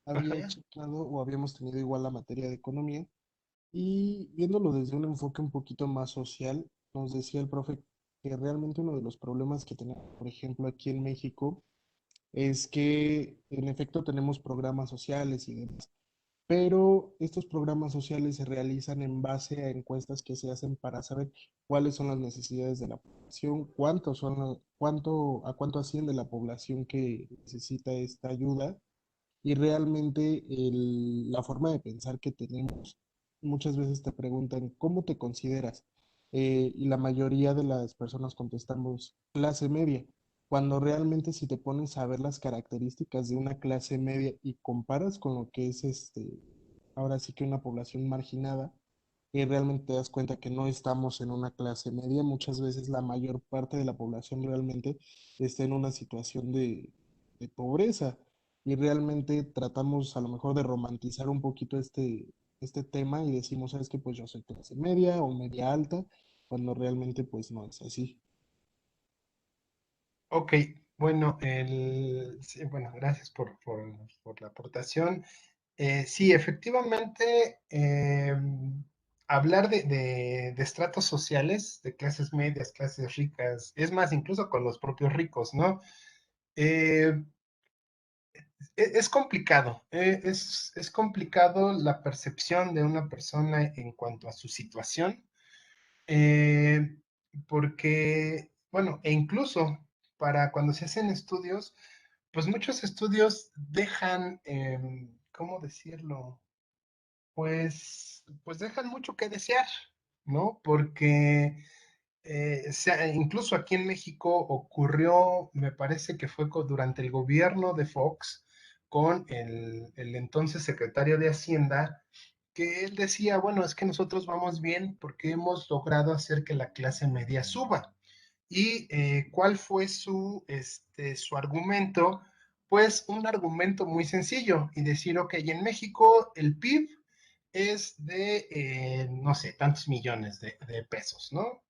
había Ajá. checado o habíamos tenido igual la materia de economía y viéndolo desde un enfoque un poquito más social, nos decía el profe que realmente uno de los problemas que tenemos, por ejemplo, aquí en México, es que en efecto tenemos programas sociales y demás, pero estos programas sociales se realizan en base a encuestas que se hacen para saber cuáles son las necesidades de la población, a cuánto asciende la población que necesita esta ayuda y realmente la forma de pensar que tenemos. Muchas veces te preguntan, ¿cómo te consideras? Y la mayoría de las personas contestamos clase media, cuando realmente si te pones a ver las características de una clase media y comparas con lo que es ahora sí que una población marginada, y realmente te das cuenta que no estamos en una clase media, muchas veces la mayor parte de la población realmente está en una situación de pobreza y realmente tratamos a lo mejor de romantizar un poquito este tema y decimos, ¿sabes qué? Pues yo soy clase media o media alta, cuando realmente pues no es así. Ok, bueno, sí, bueno, gracias por la aportación. Sí, efectivamente, hablar de estratos sociales, de clases medias, clases ricas, es más, incluso con los propios ricos, ¿no? Eh, es complicado, es complicado la percepción de una persona en cuanto a su situación, eh, porque, bueno, e incluso para cuando se hacen estudios, pues muchos estudios dejan, ¿cómo decirlo? Pues dejan mucho que desear, ¿no? Porque incluso aquí en México ocurrió, me parece que fue durante el gobierno de Fox, con el entonces secretario de Hacienda, que él decía, bueno, es que nosotros vamos bien porque hemos logrado hacer que la clase media suba. ¿Y cuál fue su argumento? Pues un argumento muy sencillo y decir, ok, en México el PIB es de, no sé, tantos millones de pesos, ¿no?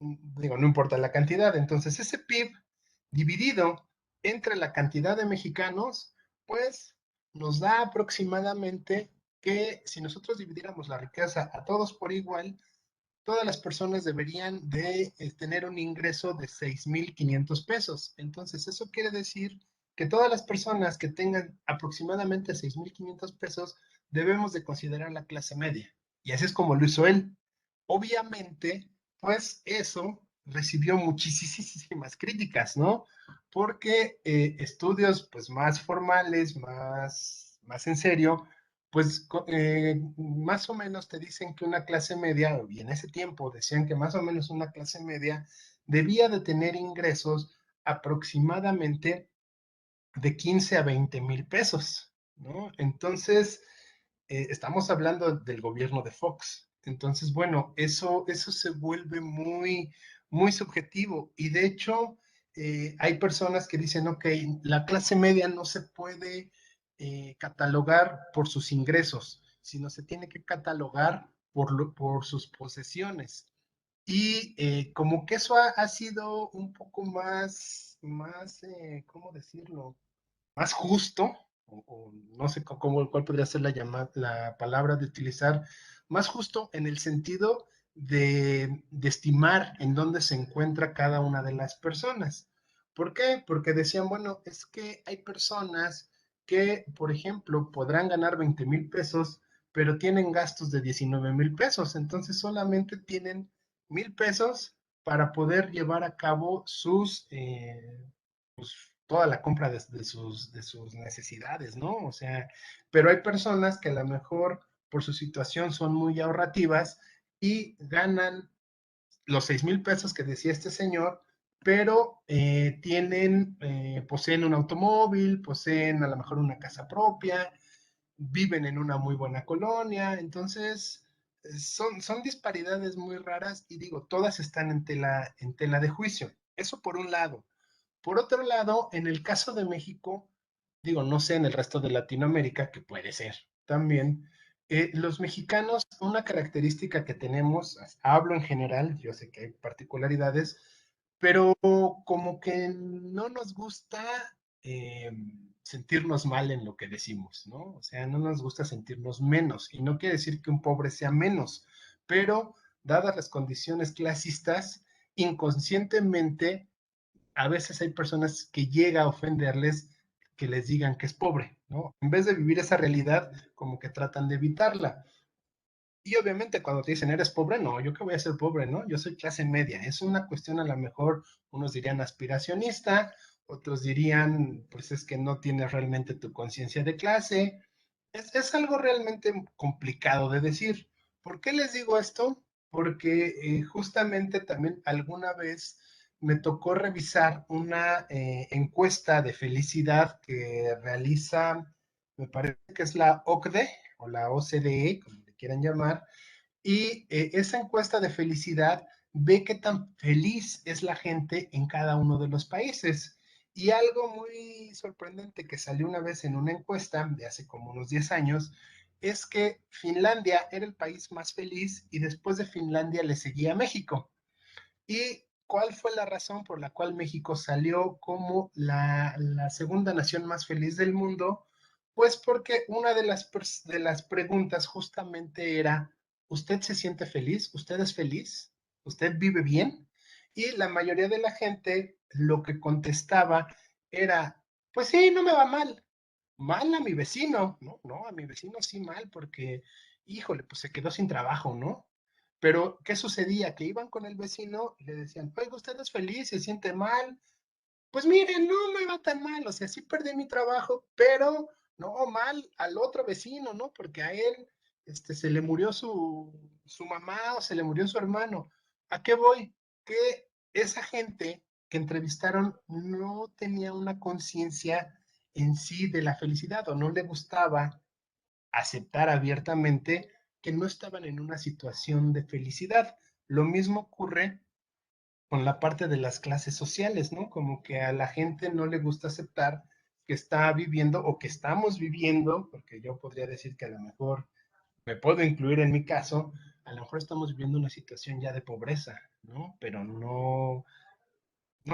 Digo, no importa la cantidad. Entonces, ese PIB dividido entre la cantidad de mexicanos, pues nos da aproximadamente que si nosotros dividiéramos la riqueza a todos por igual, todas las personas deberían de tener un ingreso de 6,500 pesos. Entonces, eso quiere decir que todas las personas que tengan aproximadamente 6,500 pesos debemos de considerar la clase media. Y así es como lo hizo él. Obviamente, pues eso recibió muchísimas críticas, ¿no? Porque estudios pues más formales, más en serio, pues más o menos te dicen que una clase media, y en ese tiempo decían que más o menos una clase media debía de tener ingresos aproximadamente de 15 a 20 mil pesos, ¿no? Entonces, estamos hablando del gobierno de Fox. Entonces, bueno, eso se vuelve muy subjetivo y de hecho hay personas que dicen, ok, la clase media no se puede catalogar por sus ingresos, sino se tiene que catalogar por sus posesiones. Y como que eso ha sido un poco ¿cómo decirlo? Más justo, o no sé cómo, cuál podría ser la palabra de utilizar, más justo en el sentido de estimar en dónde se encuentra cada una de las personas. ¿Por qué? Porque decían, bueno, es que hay personas que, por ejemplo, podrán ganar 20,000 pesos, pero tienen gastos de 19,000 pesos, entonces solamente tienen 1,000 pesos para poder llevar a cabo pues, toda la compra de sus necesidades, ¿no? O sea, pero hay personas que a lo mejor por su situación son muy ahorrativas y ganan los 6,000 pesos que decía este señor, pero poseen un automóvil, poseen a lo mejor una casa propia, viven en una muy buena colonia, entonces son disparidades muy raras y digo, todas están en tela de juicio. Eso por un lado. Por otro lado, en el caso de México, digo, no sé en el resto de Latinoamérica, que puede ser también, los mexicanos, una característica que tenemos, hablo en general, yo sé que hay particularidades, pero como que no nos gusta eh, sentirnos mal en lo que decimos, ¿no? O sea, no nos gusta sentirnos menos, y no quiere decir que un pobre sea menos, pero dadas las condiciones clasistas, inconscientemente a veces hay personas que llega a ofenderles que les digan que es pobre, ¿no? En vez de vivir esa realidad, como que tratan de evitarla. Y obviamente cuando te dicen eres pobre, no, yo qué voy a ser pobre, ¿no? Yo soy clase media. Es una cuestión a lo mejor, unos dirían aspiracionista, otros dirían, pues es que no tienes realmente tu conciencia de clase. Es algo realmente complicado de decir. ¿Por qué les digo esto? Porque justamente también alguna vez me tocó revisar una encuesta de felicidad que realiza, me parece que es la OCDE o la OCDE, como le quieran llamar, y esa encuesta de felicidad ve qué tan feliz es la gente en cada uno de los países. Y algo muy sorprendente que salió una vez en una encuesta de hace como unos 10 años es que Finlandia era el país más feliz y después de Finlandia le seguía México. ¿Y cuál fue la razón por la cual México salió como la segunda nación más feliz del mundo? Pues porque una de las preguntas justamente era, ¿usted se siente feliz? ¿Usted es feliz? ¿Usted vive bien? Y la mayoría de la gente lo que contestaba era, pues sí, no me va mal. Mal a mi vecino, ¿no? No, a mi vecino sí mal porque, híjole, pues se quedó sin trabajo, ¿no? Pero, ¿qué sucedía? Que iban con el vecino y le decían, oiga, ¿usted es feliz? ¿Se siente mal? Pues miren, no me va tan mal, o sea, sí perdí mi trabajo, pero no mal al otro vecino, ¿no? Porque a él se le murió su mamá o se le murió su hermano. ¿A qué voy? Que esa gente que entrevistaron no tenía una conciencia en sí de la felicidad o no le gustaba aceptar abiertamente que no estaban en una situación de felicidad. Lo mismo ocurre con la parte de las clases sociales, ¿no? Como que a la gente no le gusta aceptar que está viviendo o que estamos viviendo, porque yo podría decir que a lo mejor me puedo incluir en mi caso, a lo mejor estamos viviendo una situación ya de pobreza, ¿no? Pero no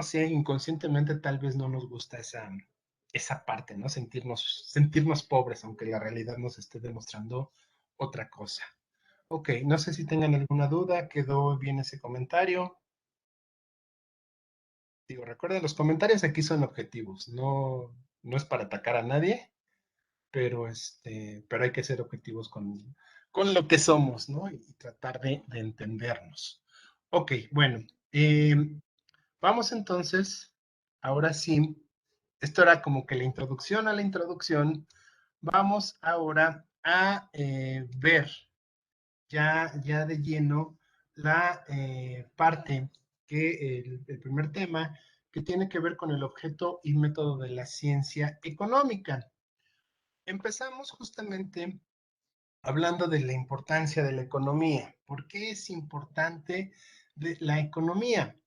sé, inconscientemente tal vez no nos gusta esa parte, ¿no? Sentirnos pobres, aunque la realidad nos esté demostrando otra cosa. Ok, no sé si tengan alguna duda, quedó bien ese comentario. Digo, recuerden, los comentarios aquí son objetivos, no es para atacar a nadie, pero hay que ser objetivos con lo que somos, ¿no? Y tratar de entendernos. Ok, bueno, eh, vamos entonces, ahora sí, esto era como que la introducción a la introducción, vamos ahora a ver ya de lleno la parte el primer tema que tiene que ver con el objeto y método de la ciencia económica. Empezamos justamente hablando de la importancia de la economía. ¿Por qué es importante la economía?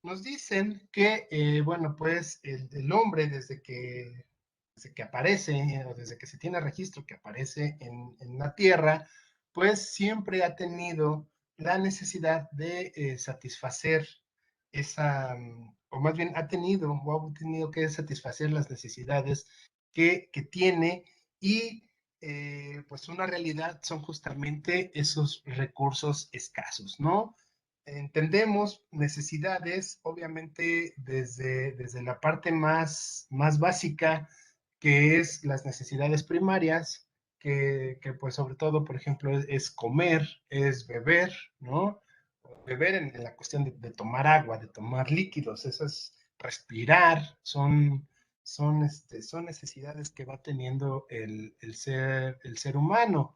Nos dicen que, bueno, pues el hombre desde que aparece o desde que se tiene registro que aparece en la Tierra, pues siempre ha tenido la necesidad de satisfacer o más bien ha tenido que satisfacer las necesidades que tiene y pues una realidad son justamente esos recursos escasos, ¿no? Entendemos necesidades, obviamente, desde la parte más básica, que es las necesidades primarias, pues sobre todo, por ejemplo, es comer, es beber, ¿no? Beber en la cuestión de tomar agua, de tomar líquidos, eso es respirar, son necesidades que va teniendo el ser humano.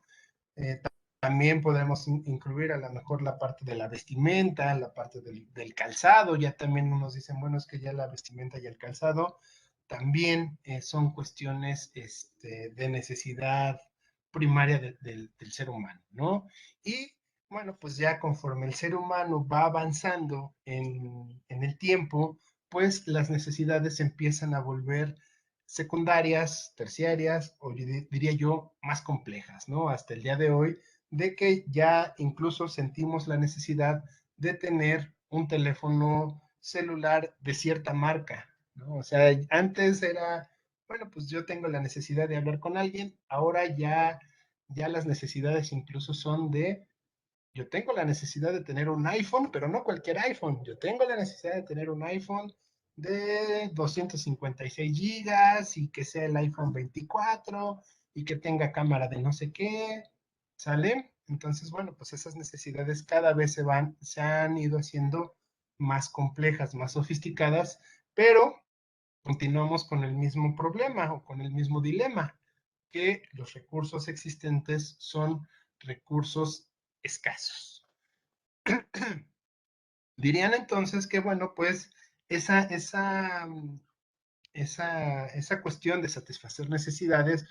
Eh, también podemos incluir a lo mejor la parte de la vestimenta, la parte del calzado, ya también nos dicen, bueno, es que ya la vestimenta y el calzado también son cuestiones de necesidad primaria del ser humano, ¿no? Y bueno, pues ya conforme el ser humano va avanzando en el tiempo, pues las necesidades empiezan a volver secundarias, terciarias, o diría yo, más complejas, ¿no? Hasta el día de hoy, de que ya incluso sentimos la necesidad de tener un teléfono celular de cierta marca, ¿no? O sea, antes era, bueno, pues yo tengo la necesidad de hablar con alguien, ahora ya las necesidades incluso son de yo tengo la necesidad de tener un iPhone, pero no cualquier iPhone. Yo tengo la necesidad de tener un iPhone de 256 gigas y que sea el iPhone 24 y que tenga cámara de no sé qué, ¿sale? Entonces, bueno, pues esas necesidades cada vez se han ido haciendo más complejas, más sofisticadas, pero continuamos con el mismo problema o con el mismo dilema, que los recursos existentes son recursos escasos. Dirían entonces que, bueno, pues esa, esa, esa cuestión de satisfacer necesidades,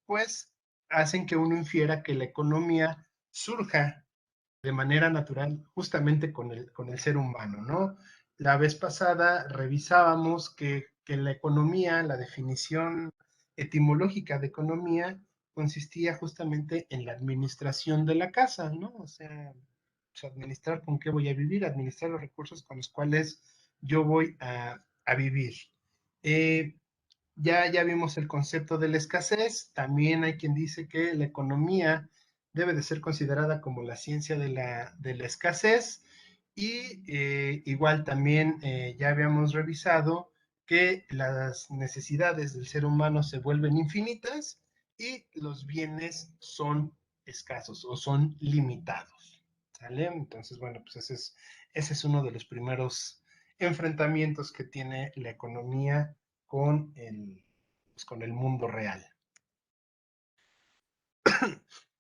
pues hacen que uno infiera que la economía surja de manera natural justamente con el ser humano, ¿no? La vez pasada revisábamos que la economía, la definición etimológica de economía, consistía justamente en la administración de la casa, ¿no? O sea, pues, administrar con qué voy a vivir, administrar los recursos con los cuales yo voy a vivir. Eh, ya vimos el concepto de la escasez, también hay quien dice que la economía debe de ser considerada como la ciencia de la escasez y igual también ya habíamos revisado que las necesidades del ser humano se vuelven infinitas y los bienes son escasos o son limitados. ¿Sale? Entonces, bueno, pues ese es uno de los primeros enfrentamientos que tiene la economía con el mundo real.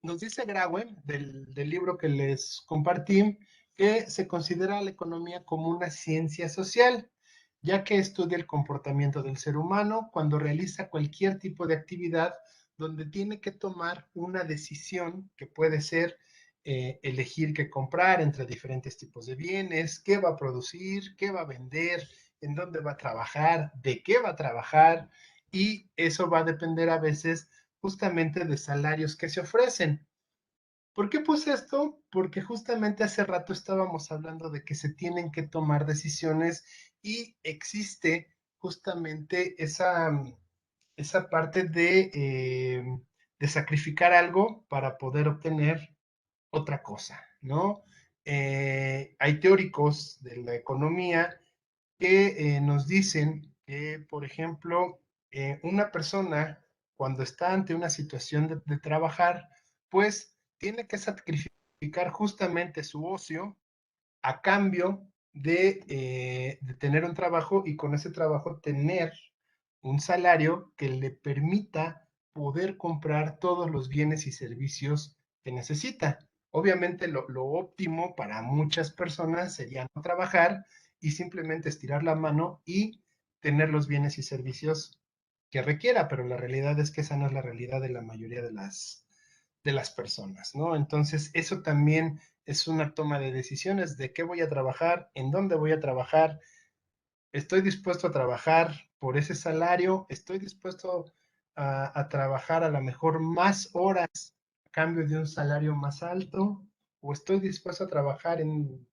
Nos dice Graue, del libro que les compartí, que se considera la economía como una ciencia social, ya que estudia el comportamiento del ser humano cuando realiza cualquier tipo de actividad donde tiene que tomar una decisión que puede ser elegir qué comprar entre diferentes tipos de bienes, qué va a producir, qué va a vender, en dónde va a trabajar, de qué va a trabajar, y eso va a depender a veces justamente de salarios que se ofrecen. ¿Por qué puse esto? Porque justamente hace rato estábamos hablando de que se tienen que tomar decisiones y existe justamente esa parte de sacrificar algo para poder obtener otra cosa, ¿no? Hay teóricos de la economía que nos dicen que, por ejemplo, una persona cuando está ante una situación de trabajar, pues tiene que sacrificar justamente su ocio a cambio de tener un trabajo y con ese trabajo tener un salario que le permita poder comprar todos los bienes y servicios que necesita. Obviamente lo óptimo para muchas personas sería no trabajar y simplemente estirar la mano y tener los bienes y servicios que requiera, pero la realidad es que esa no es la realidad de la mayoría de las personas, ¿no? Entonces, eso también es una toma de decisiones de qué voy a trabajar, en dónde voy a trabajar, estoy dispuesto a trabajar por ese salario, estoy dispuesto a trabajar a lo mejor más horas a cambio de un salario más alto, o estoy dispuesto a trabajar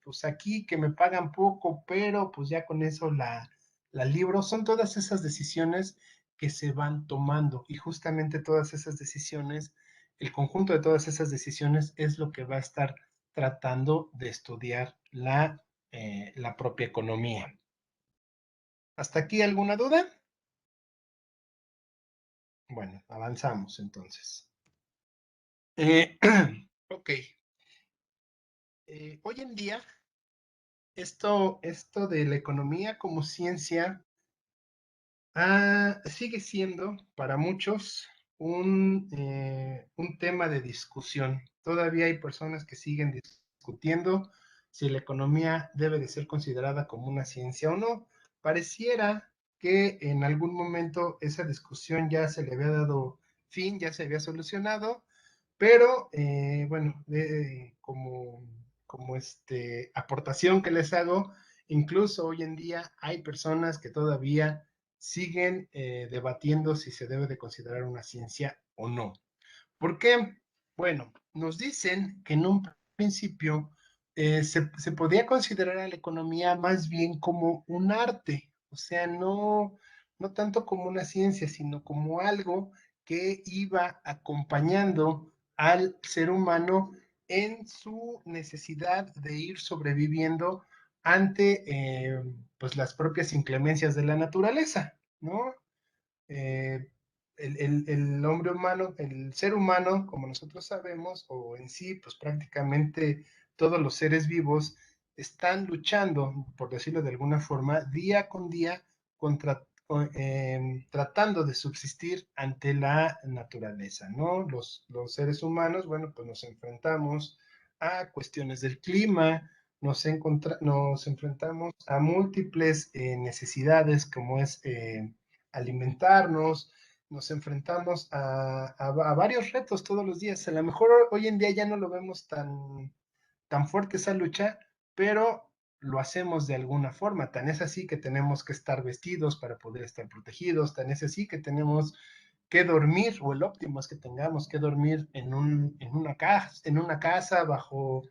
pues aquí que me pagan poco, pero pues ya con eso la libro. Son todas esas decisiones que se van tomando. Y justamente todas esas decisiones, el conjunto de todas esas decisiones es lo que va a estar tratando de estudiar la propia economía. ¿Hasta aquí alguna duda? Bueno, avanzamos entonces. Ok. Hoy en día, esto de la economía como ciencia sigue siendo para muchos un tema de discusión. Todavía hay personas que siguen discutiendo si la economía debe de ser considerada como una ciencia o no. Pareciera que en algún momento esa discusión ya se le había dado fin, ya se había solucionado, pero bueno, como aportación que les hago, incluso hoy en día hay personas que todavía siguen debatiendo si se debe de considerar una ciencia o no. ¿Por qué? Bueno, nos dicen que en un principio se podía considerar a la economía más bien como un arte, o sea, no tanto como una ciencia, sino como algo que iba acompañando al ser humano en su necesidad de ir sobreviviendo ante pues las propias inclemencias de la naturaleza, ¿no? eh, el hombre humano, el ser humano, como nosotros sabemos, o en sí, pues prácticamente todos los seres vivos están luchando, por decirlo de alguna forma, día con día contra, tratando de subsistir ante la naturaleza, ¿no? Los seres humanos, bueno, pues nos enfrentamos a cuestiones del clima, nos enfrentamos a múltiples necesidades como es alimentarnos, nos enfrentamos a varios retos todos los días. A lo mejor hoy en día ya no lo vemos tan fuerte esa lucha, pero lo hacemos de alguna forma. Tan es así que tenemos que estar vestidos para poder estar protegidos, tan es así que tenemos que dormir, o el óptimo es que tengamos que dormir en una casa bajo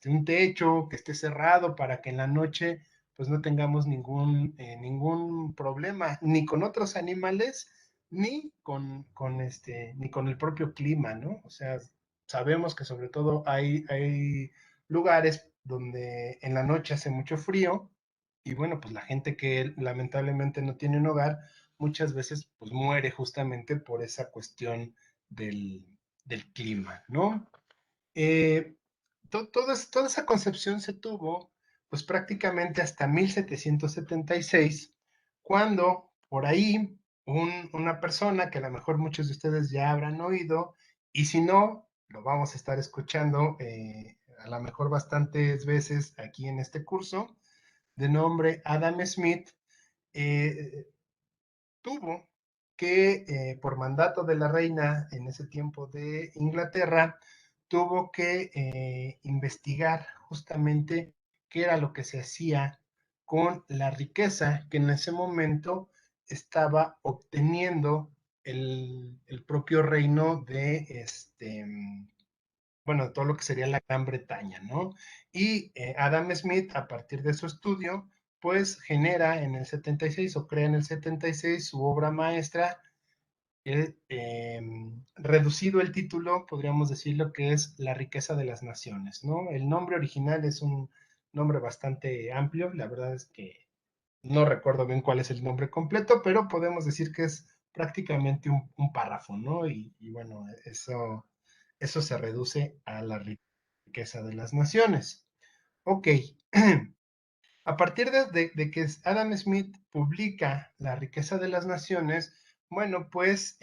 un techo que esté cerrado para que en la noche pues no tengamos ningún problema, ni con otros animales, ni con el propio clima, ¿no? O sea, sabemos que sobre todo hay lugares donde en la noche hace mucho frío y bueno, pues la gente que lamentablemente no tiene un hogar, muchas veces pues muere justamente por esa cuestión del, del clima, ¿no? Eh, toda esa concepción se tuvo pues prácticamente hasta 1776, cuando por ahí una persona que a lo mejor muchos de ustedes ya habrán oído, y si no, lo vamos a estar escuchando a lo mejor bastantes veces aquí en este curso, de nombre Adam Smith, eh, tuvo que, por mandato de la reina en ese tiempo de Inglaterra, tuvo que investigar justamente qué era lo que se hacía con la riqueza que en ese momento estaba obteniendo el propio reino bueno, todo lo que sería la Gran Bretaña, ¿no? Y Adam Smith, a partir de su estudio, pues genera en el 76 o crea en el 76 su obra maestra, reducido el título, podríamos decirlo que es La riqueza de las naciones, ¿no? El nombre original es un nombre bastante amplio, la verdad es que no recuerdo bien cuál es el nombre completo, pero podemos decir que es prácticamente un párrafo, ¿no? Y bueno, eso se reduce a la riqueza de las naciones. Ok, a partir de que Adam Smith publica La riqueza de las naciones, bueno, pues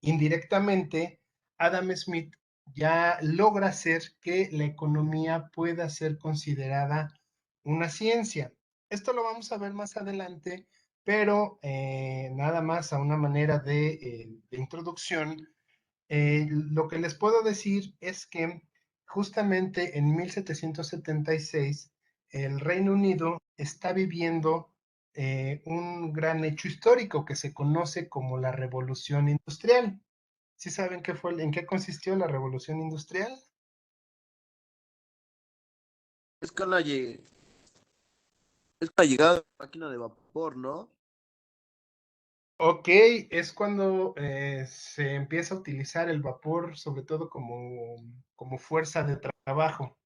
indirectamente Adam Smith ya logra hacer que la economía pueda ser considerada una ciencia. Esto lo vamos a ver más adelante, pero nada más a una manera de introducción. Lo que les puedo decir es que justamente en 1776 el Reino Unido está viviendo un gran hecho histórico que se conoce como la Revolución Industrial. ¿Sí saben en qué consistió la Revolución Industrial? Es con es con la llegada de la máquina de vapor, ¿no? Ok, es cuando se empieza a utilizar el vapor, sobre todo como fuerza de trabajo.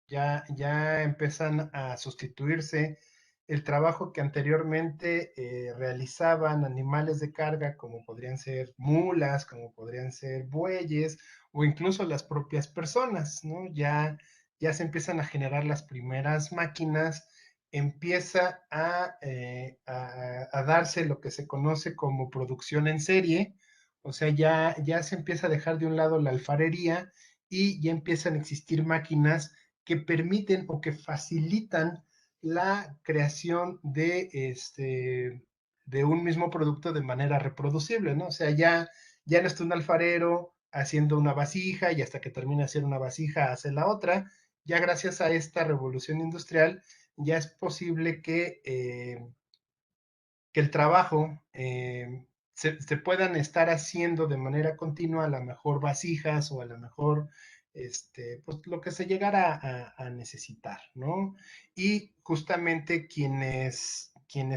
Ya empiezan a sustituirse el trabajo que anteriormente realizaban animales de carga, como podrían ser mulas, como podrían ser bueyes, o incluso las propias personas, ¿no? Ya se empiezan a generar las primeras máquinas, empieza a darse lo que se conoce como producción en serie, o sea, ya se empieza a dejar de un lado la alfarería y ya empiezan a existir máquinas que permiten o que facilitan la creación de un mismo producto de manera reproducible, ¿no? O sea, ya no está un alfarero haciendo una vasija y hasta que termina de hacer una vasija hace la otra. Ya gracias a esta revolución industrial ya es posible que el trabajo se puedan estar haciendo de manera continua, a lo mejor vasijas o a lo mejor pues lo que se llegara a necesitar, ¿no? Y justamente quienes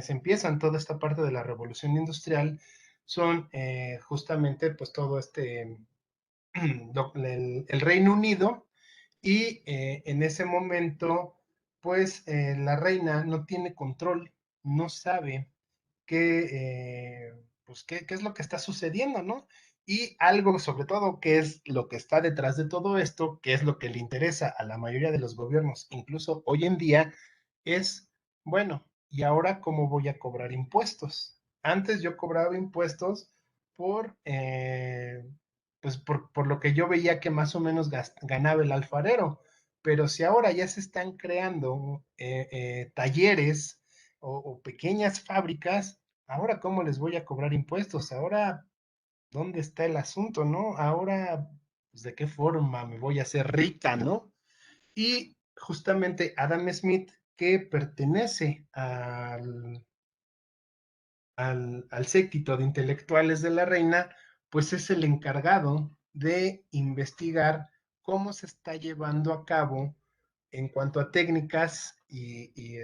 empiezan toda esta parte de la revolución industrial son justamente pues todo el Reino Unido y en ese momento pues la reina no tiene control, no sabe pues qué es lo que está sucediendo, ¿no? Y algo sobre todo que es lo que está detrás de todo esto, que es lo que le interesa a la mayoría de los gobiernos, incluso hoy en día, es, bueno, ¿y ahora cómo voy a cobrar impuestos? Antes yo cobraba impuestos por, pues por lo que yo veía que más o menos ganaba el alfarero, pero si ahora ya se están creando talleres o pequeñas fábricas, ahora cómo les voy a cobrar impuestos, ahora dónde está el asunto, ¿no? Ahora, pues, de qué forma me voy a hacer rica, ¿no? Y justamente Adam Smith, que pertenece al séquito de intelectuales de la reina, pues es el encargado de investigar cómo se está llevando a cabo en cuanto a técnicas y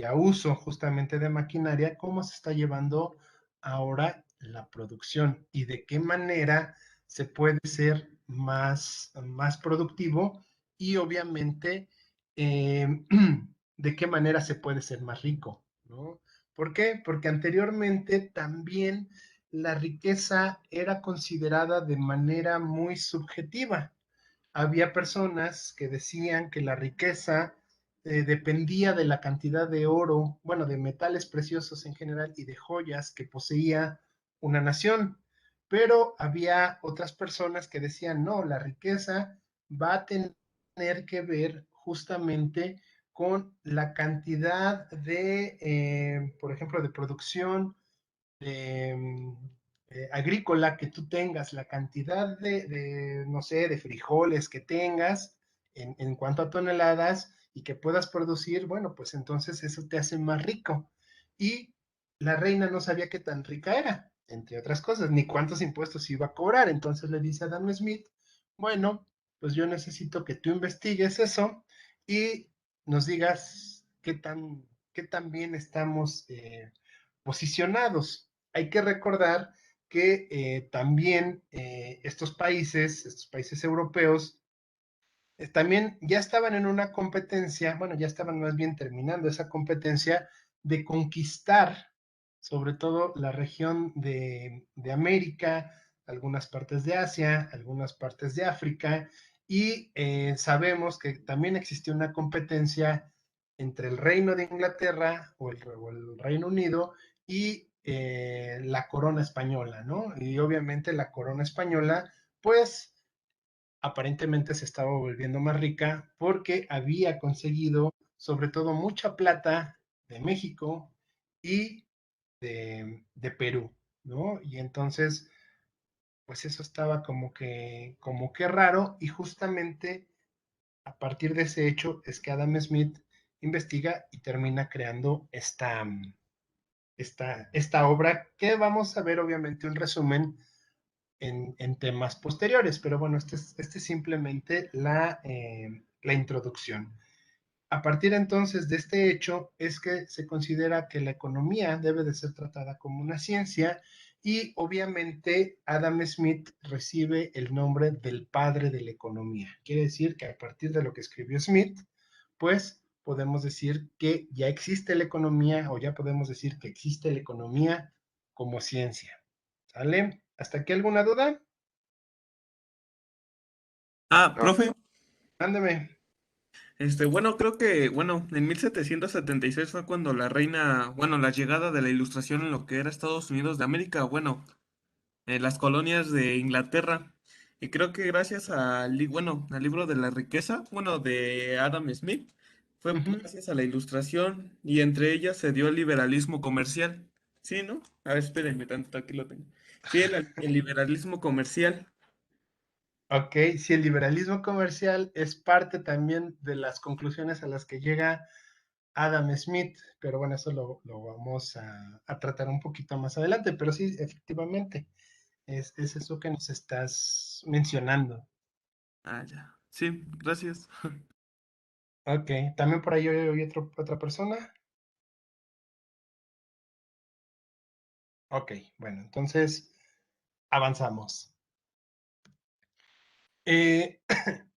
a uso justamente de maquinaria, cómo se está llevando ahora la producción y de qué manera se puede ser más productivo y obviamente de qué manera se puede ser más rico, ¿no? ¿Por qué? Porque anteriormente también la riqueza era considerada de manera muy subjetiva. Había personas que decían que la riqueza dependía de la cantidad de oro, bueno, de metales preciosos en general y de joyas que poseía una nación. Pero había otras personas que decían, no, la riqueza va a tener que ver justamente con la cantidad por ejemplo, de producción de, agrícola que tú tengas, la cantidad no sé, de frijoles que tengas en cuanto a toneladas y que puedas producir, bueno, pues entonces eso te hace más rico. Y la reina no sabía qué tan rica era, entre otras cosas, ni cuántos impuestos iba a cobrar. Entonces le dice a Adam Smith, bueno, pues yo necesito que tú investigues eso y nos digas qué tan bien estamos posicionados. Hay que recordar que también estos países europeos, también ya estaban en una competencia, bueno, ya estaban más bien terminando esa competencia de conquistar sobre todo la región de América, algunas partes de Asia, algunas partes de África, y sabemos que también existió una competencia entre el Reino de Inglaterra o el Reino Unido y la corona española, ¿no? Y obviamente la corona española, pues aparentemente se estaba volviendo más rica porque había conseguido sobre todo mucha plata de México y de Perú, ¿no? Y entonces, pues eso estaba como que raro y justamente a partir de ese hecho es que Adam Smith investiga y termina creando esta obra que vamos a ver obviamente un resumen en temas posteriores, pero bueno, este es simplemente la introducción. A partir entonces de este hecho es que se considera que la economía debe de ser tratada como una ciencia y obviamente Adam Smith recibe el nombre del padre de la economía. Quiere decir que a partir de lo que escribió Smith, pues podemos decir que ya existe la economía o ya podemos decir que existe la economía como ciencia. ¿Sale? ¿Hasta aquí alguna duda? Ah, No. profe, Mándeme. bueno, creo que, bueno, en 1776 fue cuando la reina, bueno, la llegada de la ilustración en lo que era Estados Unidos de América, bueno, las colonias de Inglaterra. Y creo que gracias bueno, al libro de la riqueza, bueno, de Adam Smith, fue Ujú. gracias a la ilustración y entre ellas se dio el liberalismo comercial. Sí, ¿no? A ver, espérenme tanto, aquí lo tengo. Sí, el liberalismo comercial. Ok, si el liberalismo comercial es parte también de las conclusiones a las que llega Adam Smith, pero bueno, eso lo vamos a tratar un poquito más adelante, pero sí, efectivamente, es eso que nos estás mencionando. Ah, ya. Sí, gracias. Ok, también por ahí hay otra persona. Ok, bueno, entonces avanzamos. Eh,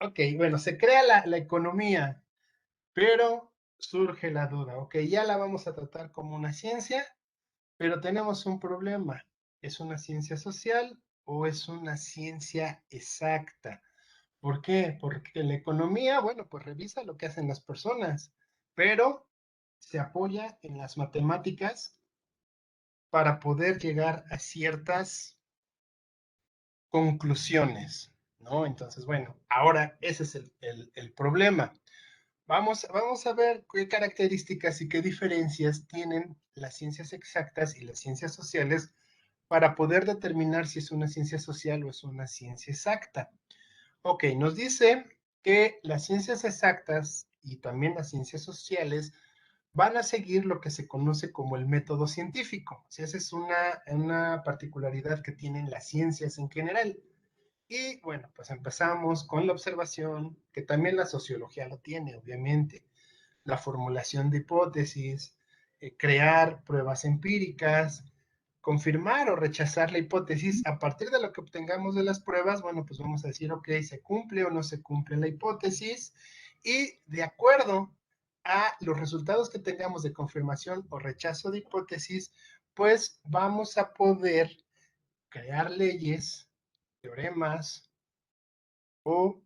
ok, bueno, se crea la economía, pero surge la duda. Ok, ya la vamos a tratar como una ciencia, pero tenemos un problema. ¿Es una ciencia social o es una ciencia exacta? ¿Por qué? Porque la economía, bueno, pues revisa lo que hacen las personas, pero se apoya en las matemáticas para poder llegar a ciertas conclusiones, ¿no? Entonces, bueno, ahora ese es el problema. Vamos a ver qué características y qué diferencias tienen las ciencias exactas y las ciencias sociales para poder determinar si es una ciencia social o es una ciencia exacta. Ok, nos dice que las ciencias exactas y también las ciencias sociales van a seguir lo que se conoce como el método científico. O sea, esa es una particularidad que tienen las ciencias en general. Y bueno, pues empezamos con la observación, que también la sociología lo tiene, obviamente, la formulación de hipótesis, crear pruebas empíricas, confirmar o rechazar la hipótesis. A partir de lo que obtengamos de las pruebas, bueno, pues vamos a decir, ok, se cumple o no se cumple la hipótesis, y de acuerdo a los resultados que tengamos de confirmación o rechazo de hipótesis, pues vamos a poder crear leyes, teoremas o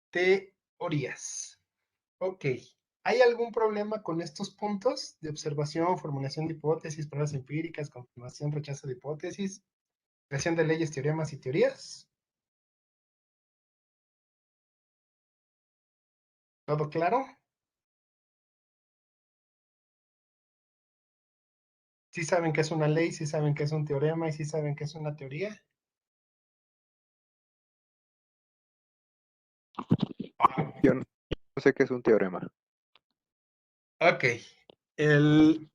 teorías. Ok. ¿Hay algún problema con estos puntos de observación, formulación de hipótesis, pruebas empíricas, confirmación, rechazo de hipótesis, creación de leyes, teoremas y teorías? ¿Todo claro? ¿Sí saben qué es una ley, sí saben qué es un teorema y sí saben qué es una teoría? Yo no sé qué es un teorema. Ok. El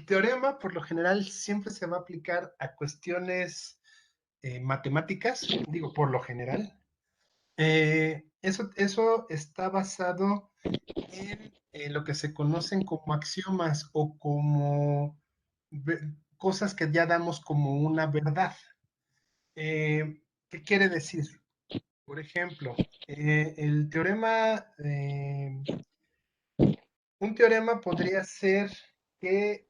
teorema, por lo general, siempre se va a aplicar a cuestiones matemáticas, digo, por lo general. Eso está basado en lo que se conocen como axiomas o como cosas que ya damos como una verdad. ¿Qué quiere decir? Por ejemplo, el teorema, un teorema podría ser que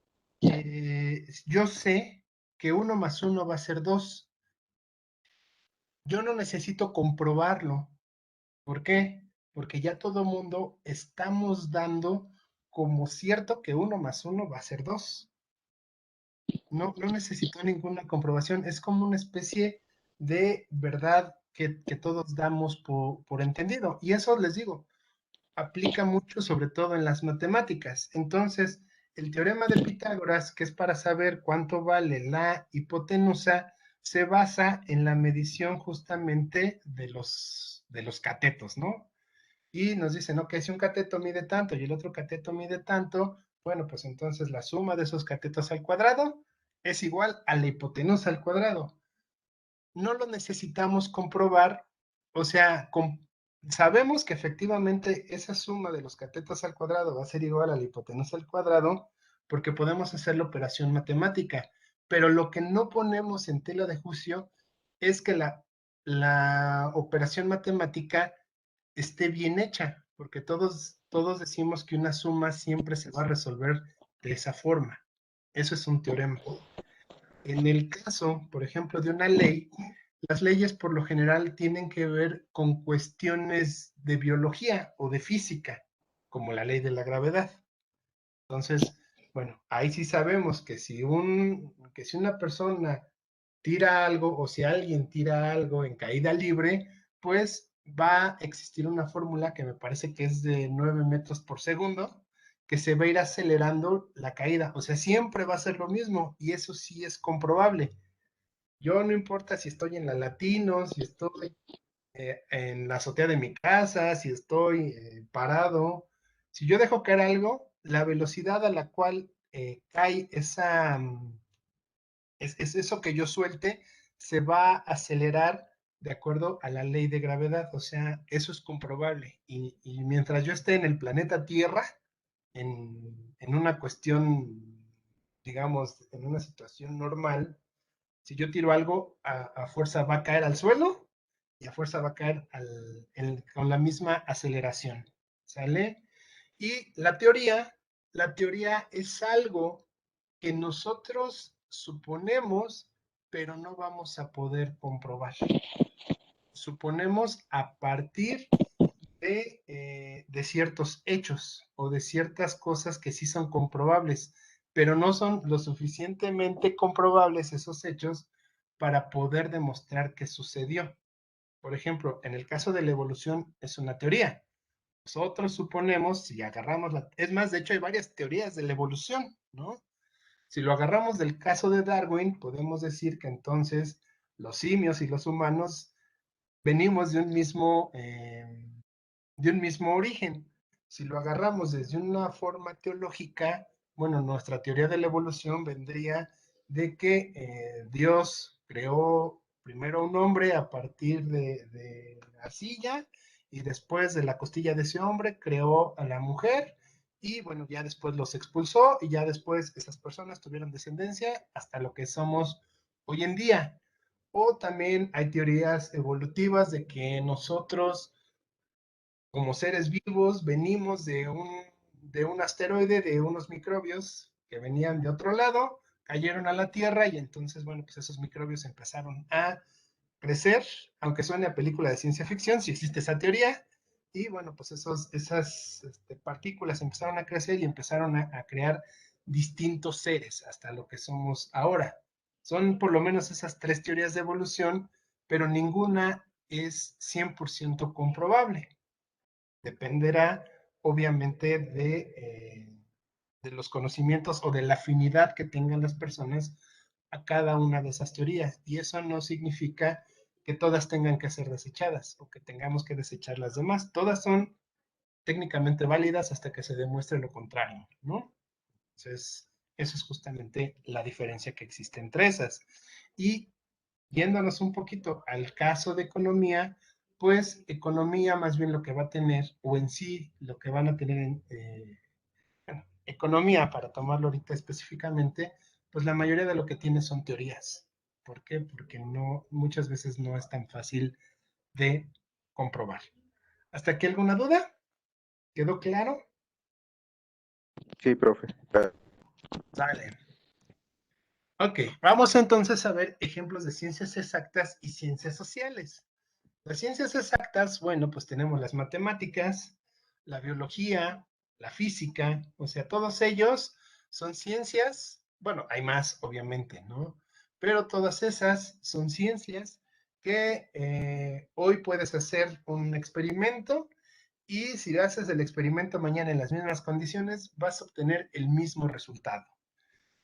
yo sé que uno más uno va a ser 2. Yo no necesito comprobarlo. ¿Por qué? Porque ya todo mundo estamos dando como cierto que uno más uno va a ser 2. No necesito ninguna comprobación. Es como una especie de verdad que todos damos por entendido. Y eso les digo, aplica mucho sobre todo en las matemáticas. Entonces, el teorema de Pitágoras, que es para saber cuánto vale la hipotenusa, se basa en la medición justamente de los catetos, ¿no? Y nos dicen, ok, si un cateto mide tanto y el otro cateto mide tanto, bueno, pues entonces la suma de esos catetos al cuadrado es igual a la hipotenusa al cuadrado. No lo necesitamos comprobar, o sea, sabemos que efectivamente esa suma de los catetos al cuadrado va a ser igual a la hipotenusa al cuadrado porque podemos hacer la operación matemática, pero lo que no ponemos en tela de juicio es que la operación matemática esté bien hecha, porque todos decimos que una suma siempre se va a resolver de esa forma. Eso es un teorema. En el caso, por ejemplo, de una ley, las leyes por lo general tienen que ver con cuestiones de biología o de física, como la ley de la gravedad. Entonces, bueno, ahí sí sabemos que si una persona tira algo o si alguien tira algo en caída libre, pues va a existir una fórmula que me parece que es de 9 metros por segundo, que se va a ir acelerando la caída. O sea, siempre va a ser lo mismo y eso sí es comprobable. Yo no importa si estoy en la Latino, si estoy en la azotea de mi casa, si estoy parado, si yo dejo caer algo, la velocidad a la cual cae es eso que yo suelte, se va a acelerar de acuerdo a la ley de gravedad. O sea, eso es comprobable. Y mientras yo esté en el planeta Tierra, en una cuestión, digamos, en una situación normal, si yo tiro algo, a fuerza va a caer al suelo y a fuerza va a caer con la misma aceleración. ¿Sale? Y la teoría es algo que nosotros suponemos, pero no vamos a poder comprobar. Suponemos a partir de ciertos hechos o de ciertas cosas que sí son comprobables, pero no son lo suficientemente comprobables esos hechos para poder demostrar que sucedió. Por ejemplo, en el caso de la evolución es una teoría. Nosotros suponemos, si agarramos es más, de hecho hay varias teorías de la evolución, ¿no? Si lo agarramos del caso de Darwin, podemos decir que entonces los simios y los humanos venimos de un mismo origen. Si lo agarramos desde una forma teológica, bueno, nuestra teoría de la evolución vendría de que Dios creó primero un hombre a partir de la silla y después de la costilla de ese hombre creó a la mujer y bueno, ya después los expulsó y ya después esas personas tuvieron descendencia hasta lo que somos hoy en día. O también hay teorías evolutivas de que nosotros como seres vivos venimos de un asteroide, de unos microbios que venían de otro lado, cayeron a la Tierra y entonces, bueno, pues esos microbios empezaron a crecer, aunque suene a película de ciencia ficción, si existe esa teoría, y bueno, pues esas partículas empezaron a crecer y empezaron a crear distintos seres hasta lo que somos ahora. Son por lo menos esas tres teorías de evolución, pero ninguna es 100% comprobable. Dependerá, obviamente, de los conocimientos o de la afinidad que tengan las personas a cada una de esas teorías. Y eso no significa que todas tengan que ser desechadas o que tengamos que desechar las demás. Todas son técnicamente válidas hasta que se demuestre lo contrario, ¿no? Entonces, eso es justamente la diferencia que existe entre esas. Y yéndonos un poquito al caso de economía, pues economía más bien lo que va a tener, o en sí lo que van a tener bueno, economía, para tomarlo ahorita específicamente, pues la mayoría de lo que tiene son teorías. ¿Por qué? Porque no, muchas veces no es tan fácil de comprobar. ¿Hasta aquí alguna duda? ¿Quedó claro? Sí, profe. Sale. Ok, vamos entonces a ver ejemplos de ciencias exactas y ciencias sociales. Las ciencias exactas, bueno, pues tenemos las matemáticas, la biología, la física, o sea, todos ellos son ciencias, bueno, hay más, obviamente, ¿no? Pero todas esas son ciencias que hoy puedes hacer un experimento y si haces el experimento mañana en las mismas condiciones, vas a obtener el mismo resultado.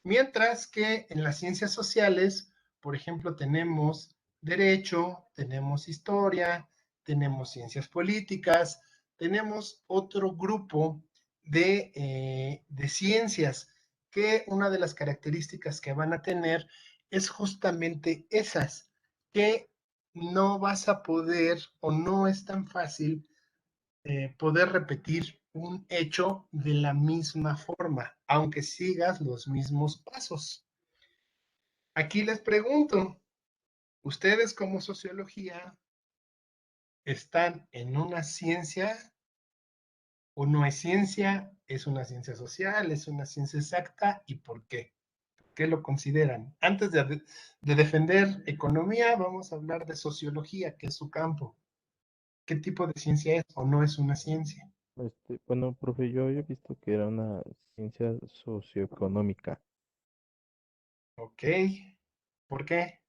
Mientras que en las ciencias sociales, por ejemplo, tenemos derecho, tenemos historia, tenemos ciencias políticas, tenemos otro grupo de ciencias que una de las características que van a tener es justamente esas, que no vas a poder o no es tan fácil poder repetir un hecho de la misma forma, aunque sigas los mismos pasos. Aquí les pregunto, ¿ustedes como sociología están en una ciencia o no es ciencia? ¿Es una ciencia social? ¿Es una ciencia exacta? ¿Y por qué? ¿Qué lo consideran? Antes de defender economía, vamos a hablar de sociología, que es su campo. ¿Qué tipo de ciencia es o no es una ciencia? Bueno, profe, yo había visto que era una ciencia socioeconómica. Ok, ¿por qué?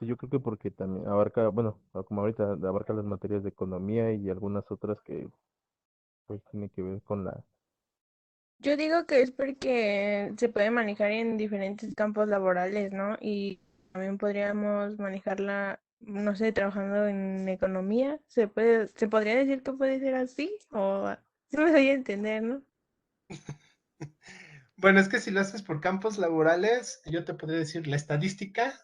Yo creo que porque también abarca, bueno, como ahorita abarca las materias de economía y algunas otras que pues tienen que ver con la... Yo digo que es porque se puede manejar en diferentes campos laborales, ¿no? Y también podríamos manejarla, no sé, trabajando en economía. Se podría decir que puede ser así, o sí me doy a entender, ¿no? Bueno, es que si lo haces por campos laborales, yo te podría decir, la estadística,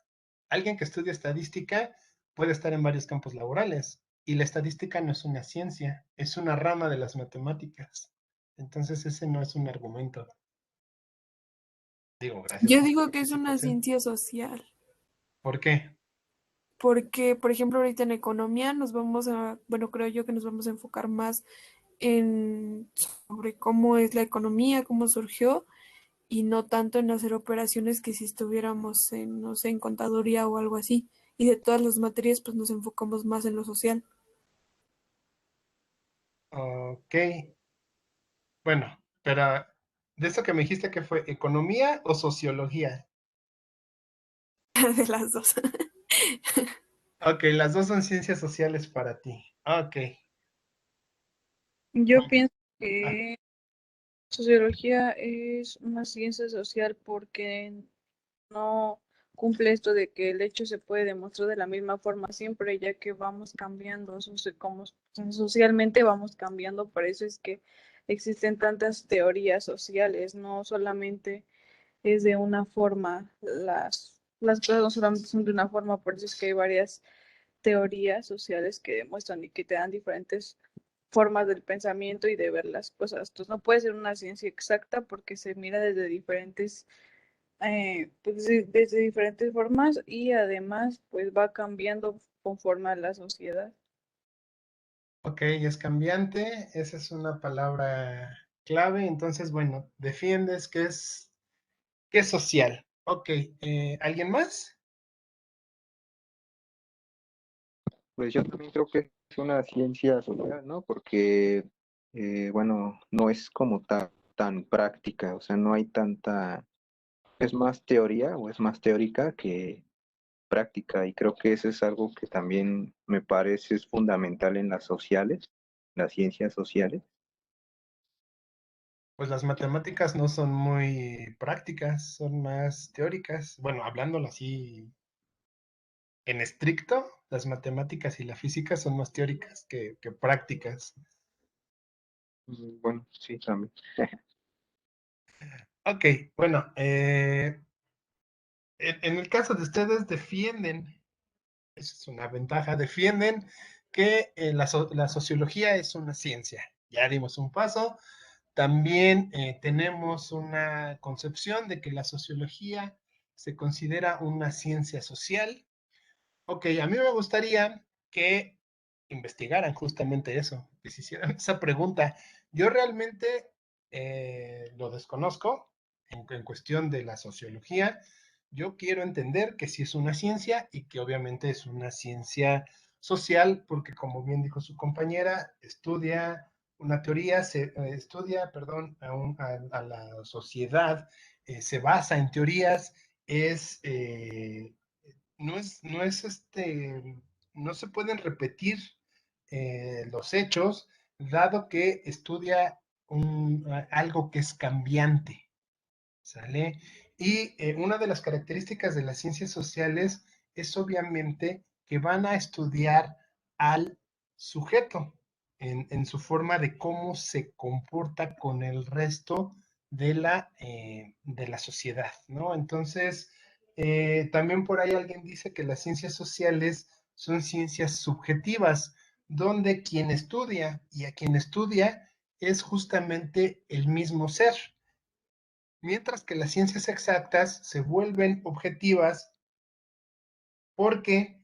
alguien que estudia estadística puede estar en varios campos laborales y la estadística no es una ciencia, es una rama de las matemáticas. Entonces ese no es un argumento. Digo, gracias Yo por tu digo que es una participación. ciencia social, ¿Por qué? porque, por ejemplo, ahorita en economía nos vamos a, bueno, creo yo que nos vamos a enfocar más en sobre cómo es la economía, cómo surgió, y no tanto en hacer operaciones que si estuviéramos en, no sé, en contaduría o algo así. Y de todas las materias, pues nos enfocamos más en lo social, Ok, bueno, pero de eso que me dijiste que fue economía o sociología. de las dos. Ok, las dos son ciencias sociales para ti. Ok. Yo pienso Ah, que sociología es una ciencia social porque no cumple esto de que el hecho se puede demostrar de la misma forma siempre, ya que vamos cambiando, como socialmente vamos cambiando, por eso es que existen tantas teorías sociales, no solamente es de una forma, las cosas no solamente son de una forma, por eso es que hay varias teorías sociales que demuestran y que te dan diferentes formas del pensamiento y de ver las cosas. Entonces no puede ser una ciencia exacta porque se mira desde diferentes pues, desde diferentes formas y además pues va cambiando conforme a la sociedad. ok, es cambiante, esa es una palabra clave, entonces, bueno, defiendes que es social. Ok, ¿alguien más? Pues yo también creo que es una ciencia social, ¿no? Porque, bueno, no es como tan práctica, o sea, no hay tanta, es más teoría o es más teórica que práctica, y creo que eso es algo que también me parece es fundamental en las sociales, las ciencias sociales. Pues las matemáticas no son muy prácticas, son más teóricas. Bueno, hablándolo así en estricto, las matemáticas y la física son más teóricas que prácticas. Bueno, sí, también. Ok, bueno, en el caso de ustedes defienden, esa es una ventaja, defienden que la sociología es una ciencia. Ya dimos un paso. También tenemos una concepción de que la sociología se considera una ciencia social. Ok, a mí me gustaría que investigaran justamente eso, que se hicieran esa pregunta. Yo realmente lo desconozco en cuestión de la sociología. Yo quiero entender que sí es una ciencia y que obviamente es una ciencia social, porque como bien dijo su compañera, estudia una teoría, estudia, perdón, a la sociedad, se basa en teorías, es no es no se pueden repetir los hechos, dado que estudia algo que es cambiante, ¿sale? Y una de las características de las ciencias sociales es obviamente que van a estudiar al sujeto en su forma de cómo se comporta con el resto de la sociedad, ¿no? Entonces, También por ahí alguien dice que las ciencias sociales son ciencias subjetivas, donde quien estudia y a quien estudia es justamente el mismo ser, mientras que las ciencias exactas se vuelven objetivas porque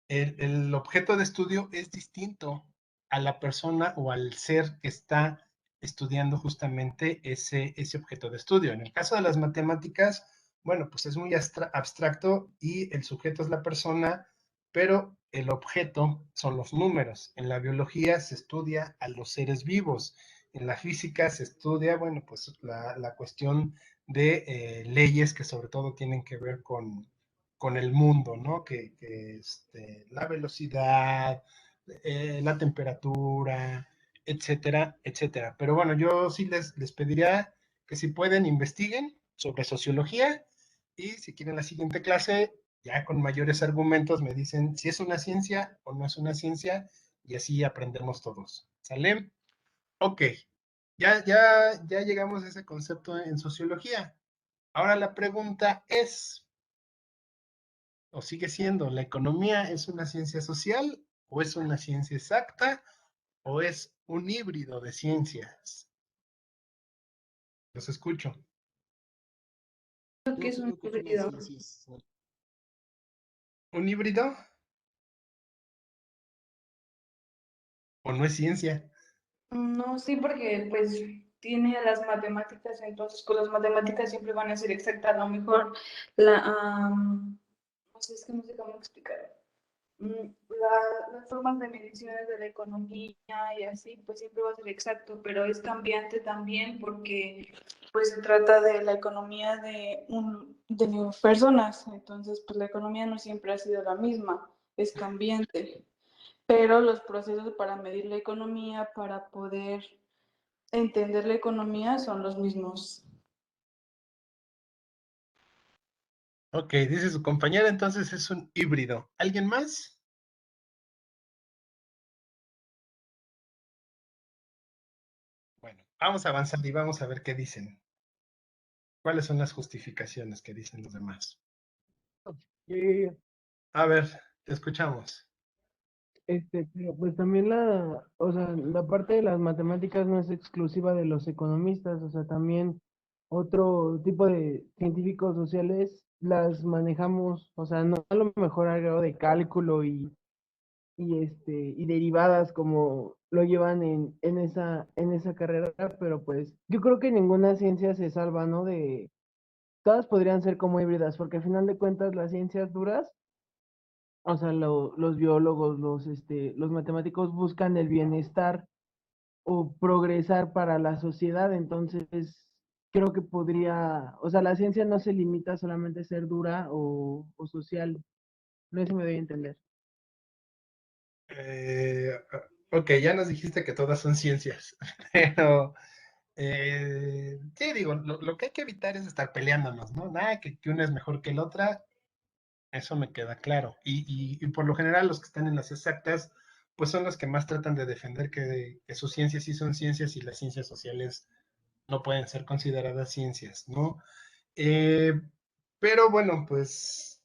el objeto de estudio es distinto a la persona o al ser que está estudiando justamente ese objeto de estudio. En el caso de las matemáticas, bueno, pues es muy abstracto y el sujeto es la persona, pero el objeto son los números. En la biología se estudia a los seres vivos. En la física se estudia, bueno, pues la cuestión de leyes que sobre todo tienen que ver con el mundo, ¿no? La velocidad, la temperatura, etcétera, etcétera. Pero bueno, yo sí les pediría que si pueden investiguen sobre sociología y si quieren la siguiente clase, ya con mayores argumentos me dicen si es una ciencia o no es una ciencia y así aprendemos todos. ¿Sale? Ok. Ya llegamos a ese concepto en sociología. Ahora la pregunta es, o sigue siendo, ¿la economía es una ciencia social o es una ciencia exacta o es un híbrido de ciencias? Los escucho. Creo que Yo es un creo que es una híbrido. ciencia. ¿Un híbrido o no es ciencia? No, sí, porque pues tiene las matemáticas, entonces con las matemáticas siempre van a ser exactas. A lo mejor no sé, es que no sé cómo explicar. Las formas de mediciones de la economía y así, pues siempre va a ser exacto, pero es cambiante también porque pues se trata de la economía de personas, entonces pues la economía no siempre ha sido la misma, es cambiante, pero los procesos para medir la economía, para poder entender la economía son los mismos. Ok, dice su compañera, entonces es un híbrido. ¿Alguien más? Bueno, vamos a avanzar y vamos a ver qué dicen. ¿Cuáles son las justificaciones que dicen los demás? A ver, te escuchamos. Pero pues también o sea, la parte de las matemáticas no es exclusiva de los economistas, o sea, también otro tipo de científicos sociales las manejamos, o sea, no a lo mejor al grado de cálculo y derivadas como lo llevan en esa carrera, pero pues yo creo que ninguna ciencia se salva, ¿no? Todas podrían ser como híbridas, porque al final de cuentas las ciencias duras, o sea, los biólogos, los matemáticos buscan el bienestar o progresar para la sociedad, entonces creo que podría, o sea, la ciencia no se limita solamente a ser dura o social, no sé si me doy a entender. Eh, ok, ya nos dijiste que todas son ciencias, pero sí, digo, lo que hay que evitar es estar peleándonos, ¿no? Nada, que una es mejor que la otra, eso me queda claro. Y por lo general los que están en las exactas, pues son los que más tratan de defender que sus ciencias sí son ciencias y las ciencias sociales no pueden ser consideradas ciencias, ¿no? Eh, pero bueno, pues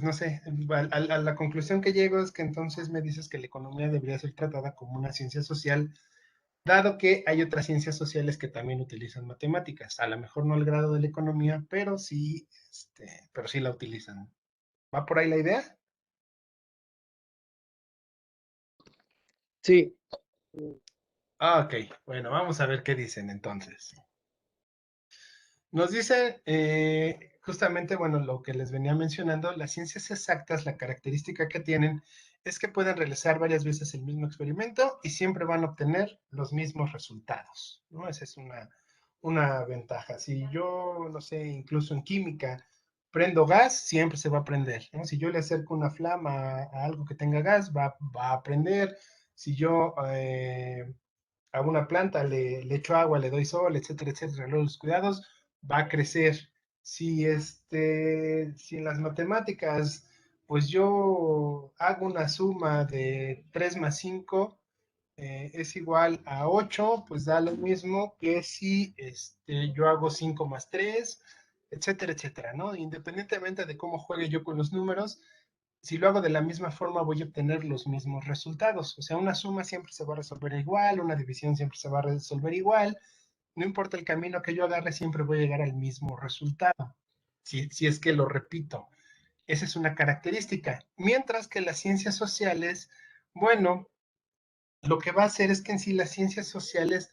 no sé, a la conclusión que llego es que entonces me dices que la economía debería ser tratada como una ciencia social, dado que hay otras ciencias sociales que también utilizan matemáticas, a lo mejor no al grado de la economía, pero sí la utilizan. ¿Va por ahí la idea? Sí. Ah, ok, bueno, vamos a ver qué dicen entonces. Nos dice justamente, bueno, lo que les venía mencionando, las ciencias exactas, la característica que tienen es que pueden realizar varias veces el mismo experimento y siempre van a obtener los mismos resultados, ¿no? Esa es una ventaja. Si yo, no sé, incluso en química, prendo gas, siempre se va a prender, ¿no? Si yo le acerco una flama a algo que tenga gas, va a prender. Si yo a una planta, le echo agua, le doy sol, etcétera, etcétera, los cuidados, va a crecer. Si en las matemáticas, pues yo hago una suma de 3 más 5 es igual a 8, pues da lo mismo que si yo hago 5 más 3, etcétera, etcétera, ¿no? Independientemente de cómo juegue yo con los números, si lo hago de la misma forma voy a obtener los mismos resultados. O sea, una suma siempre se va a resolver igual, una división siempre se va a resolver igual, no importa el camino que yo agarre, siempre voy a llegar al mismo resultado, si es que lo repito. Esa es una característica. Mientras que las ciencias sociales, bueno, lo que va a hacer es que en sí las ciencias sociales,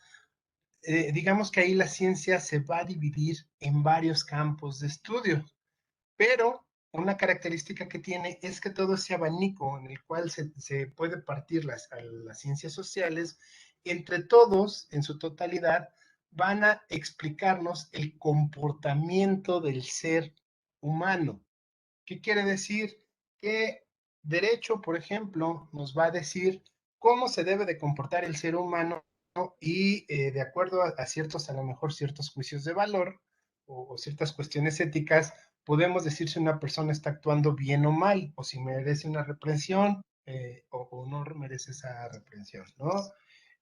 digamos que ahí la ciencia se va a dividir en varios campos de estudio, pero una característica que tiene es que todo ese abanico en el cual se puede partir las ciencias sociales, entre todos, en su totalidad, van a explicarnos el comportamiento del ser humano. ¿Qué quiere decir? Que derecho, por ejemplo, nos va a decir cómo se debe de comportar el ser humano y de acuerdo a ciertos, a lo mejor ciertos juicios de valor o ciertas cuestiones éticas, podemos decir si una persona está actuando bien o mal, o si merece una reprensión o no merece esa reprensión, ¿no?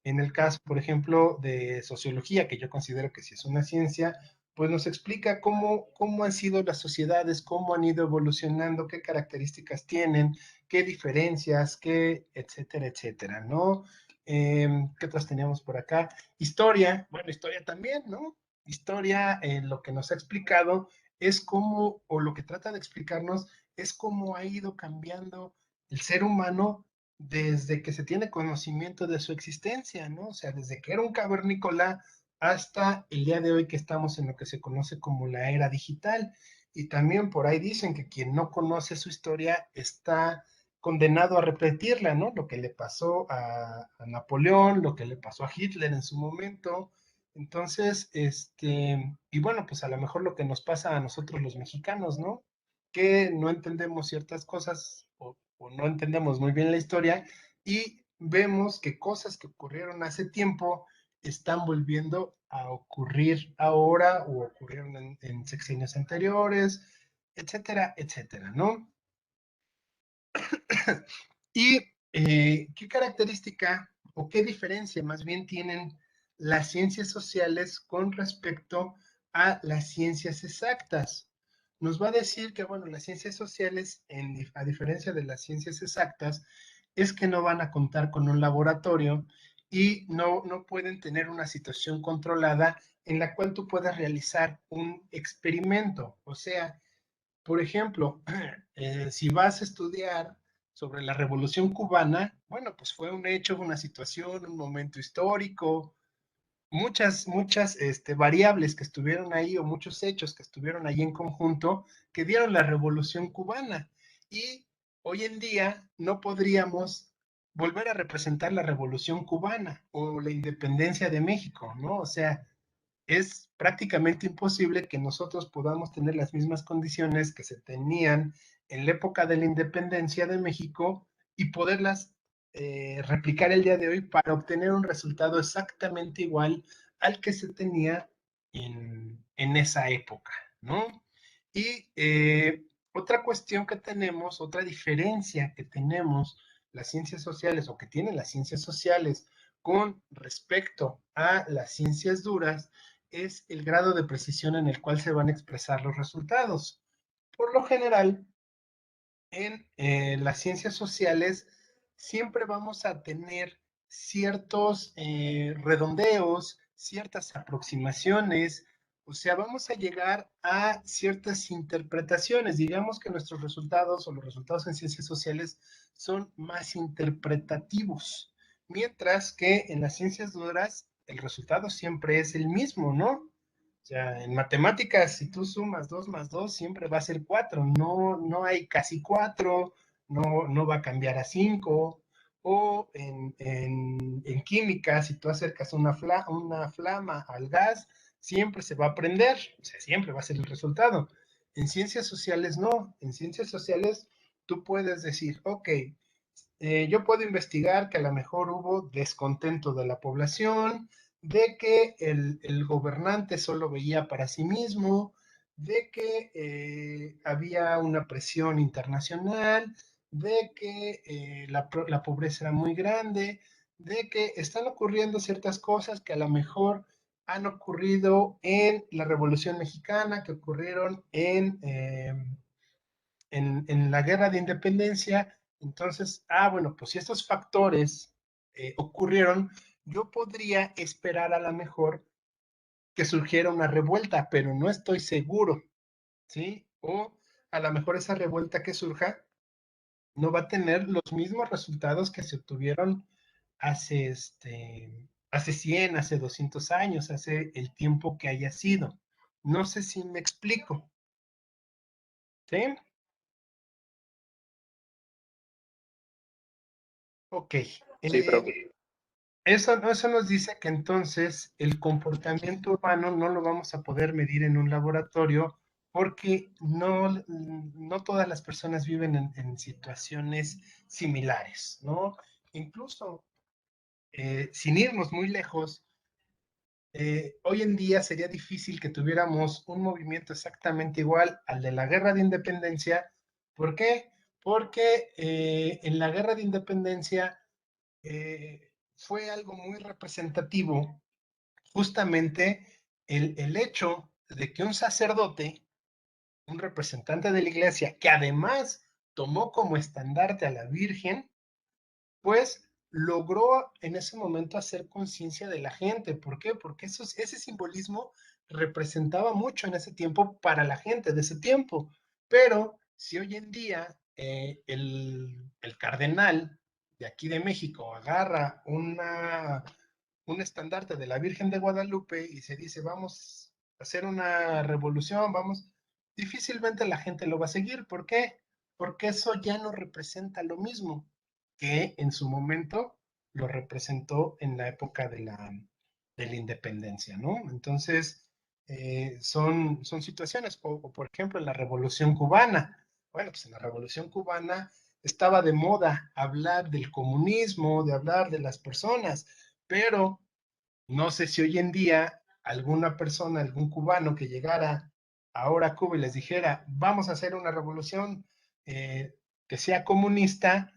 En el caso, por ejemplo, de sociología, que yo considero que sí es una ciencia, pues nos explica cómo han sido las sociedades, cómo han ido evolucionando, qué características tienen, qué diferencias, qué, etcétera, etcétera, ¿no? ¿Qué otras teníamos por acá? Historia, bueno, historia también, ¿no? Historia, lo que nos ha explicado es cómo, o lo que trata de explicarnos es cómo ha ido cambiando el ser humano desde que se tiene conocimiento de su existencia, ¿no? O sea, desde que era un cavernícola hasta el día de hoy que estamos en lo que se conoce como la era digital. Y también por ahí dicen que quien no conoce su historia está condenado a repetirla, ¿no? Lo que le pasó a Napoleón, lo que le pasó a Hitler en su momento. Entonces, y bueno, pues a lo mejor lo que nos pasa a nosotros los mexicanos, ¿no? Que no entendemos ciertas cosas o no entendemos muy bien la historia y vemos que cosas que ocurrieron hace tiempo están volviendo a ocurrir ahora o ocurrieron en sexenios anteriores, etcétera, etcétera, ¿no? ¿Y qué característica o qué diferencia más bien tienen las ciencias sociales con respecto a las ciencias exactas? Nos va a decir que, bueno, las ciencias sociales, a diferencia de las ciencias exactas, es que no van a contar con un laboratorio y no pueden tener una situación controlada en la cual tú puedas realizar un experimento. O sea, por ejemplo, si vas a estudiar sobre la Revolución Cubana, bueno, pues fue un hecho, una situación, un momento histórico, muchas variables que estuvieron ahí o muchos hechos que estuvieron ahí en conjunto que dieron la Revolución Cubana. Y hoy en día no podríamos volver a representar la Revolución Cubana o la independencia de México, ¿no? O sea, es prácticamente imposible que nosotros podamos tener las mismas condiciones que se tenían en la época de la independencia de México y poderlas replicar el día de hoy para obtener un resultado exactamente igual al que se tenía en esa época, ¿no? Y otra cuestión que tenemos, otra diferencia que tenemos las ciencias sociales o que tienen las ciencias sociales con respecto a las ciencias duras es el grado de precisión en el cual se van a expresar los resultados. Por lo general, en las ciencias sociales siempre vamos a tener ciertos redondeos, ciertas aproximaciones, o sea, vamos a llegar a ciertas interpretaciones. Digamos que nuestros resultados o los resultados en ciencias sociales son más interpretativos, mientras que en las ciencias duras el resultado siempre es el mismo, ¿no? O sea, en matemáticas, si tú sumas 2 más 2, siempre va a ser 4. No hay casi 4, no va a cambiar a 5. O en química, si tú acercas una flama al gas, siempre se va a prender, o sea, siempre va a ser el resultado. En ciencias sociales no. En ciencias sociales tú puedes decir, ok, yo puedo investigar que a lo mejor hubo descontento de la población, de que el gobernante solo veía para sí mismo, de que había una presión internacional, de que la pobreza era muy grande, de que están ocurriendo ciertas cosas que a lo mejor han ocurrido en la Revolución Mexicana, que ocurrieron en la Guerra de Independencia. Entonces, bueno, pues si estos factores ocurrieron, yo podría esperar a lo mejor que surgiera una revuelta, pero no estoy seguro, ¿sí? O a lo mejor esa revuelta que surja no va a tener los mismos resultados que se obtuvieron hace 100, hace 200 años, hace el tiempo que haya sido. No sé si me explico, ¿sí? Ok. Sí, profe. Eso nos dice que entonces el comportamiento humano no lo vamos a poder medir en un laboratorio porque no todas las personas viven en situaciones similares, ¿no? Incluso, sin irnos muy lejos, hoy en día sería difícil que tuviéramos un movimiento exactamente igual al de la Guerra de Independencia. ¿Por qué? Porque en la Guerra de Independencia fue algo muy representativo justamente el hecho de que un sacerdote, un representante de la iglesia, que además tomó como estandarte a la Virgen, pues logró en ese momento hacer conciencia de la gente. ¿Por qué? Porque ese simbolismo representaba mucho en ese tiempo para la gente de ese tiempo. Pero si hoy en día el cardenal de aquí de México agarra un estandarte de la Virgen de Guadalupe y se dice, vamos a hacer una revolución, difícilmente la gente lo va a seguir. ¿Por qué? Porque eso ya no representa lo mismo que en su momento lo representó en la época de la independencia, ¿no? Entonces, son situaciones, o por ejemplo en la Revolución Cubana. Bueno, pues en la Revolución Cubana estaba de moda hablar del comunismo, de hablar de las personas, pero no sé si hoy en día alguna persona, algún cubano que llegara ahora a Cuba y les dijera, vamos a hacer una revolución que sea comunista,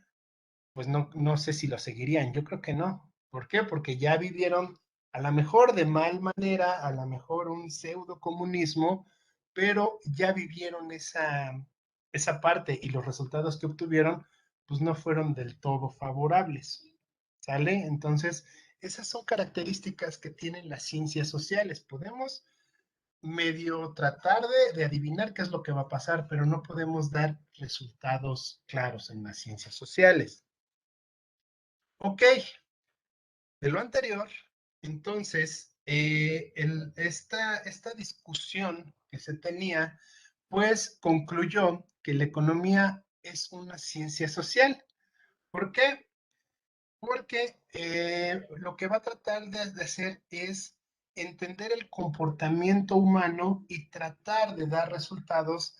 pues no sé si lo seguirían. Yo creo que no. ¿Por qué? Porque ya vivieron a lo mejor de mal manera, a lo mejor un pseudo comunismo, pero ya vivieron esa parte y los resultados que obtuvieron, pues no fueron del todo favorables. ¿Sale? Entonces, esas son características que tienen las ciencias sociales. Podemos medio tratar de adivinar qué es lo que va a pasar, pero no podemos dar resultados claros en las ciencias sociales. Ok, de lo anterior, entonces, esta discusión que se tenía, pues concluyó que la economía es una ciencia social. ¿Por qué? Porque lo que va a tratar de hacer es entender el comportamiento humano y tratar de dar resultados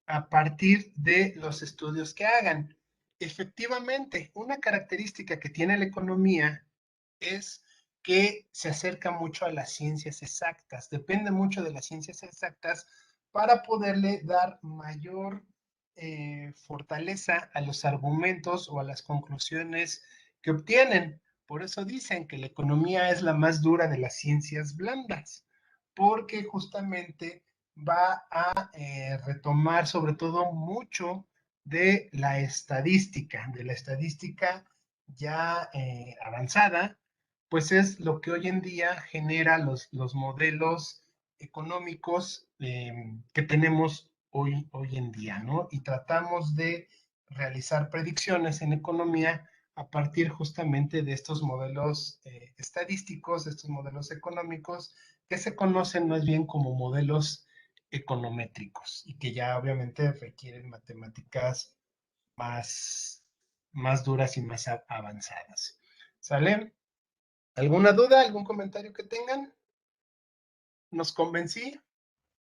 a partir de los estudios que hagan. Efectivamente, una característica que tiene la economía es que se acerca mucho a las ciencias exactas, depende mucho de las ciencias exactas para poderle dar mayor fortaleza a los argumentos o a las conclusiones que obtienen. Por eso dicen que la economía es la más dura de las ciencias blandas, porque justamente va a retomar sobre todo mucho de la estadística ya avanzada, pues es lo que hoy en día genera los modelos económicos que tenemos hoy en día, ¿no? Y tratamos de realizar predicciones en economía a partir justamente de estos modelos estadísticos, de estos modelos económicos, que se conocen más bien como modelos econométricos y que ya obviamente requieren matemáticas más, más duras y más avanzadas. ¿Sale? ¿Alguna duda, algún comentario que tengan? ¿Nos convencí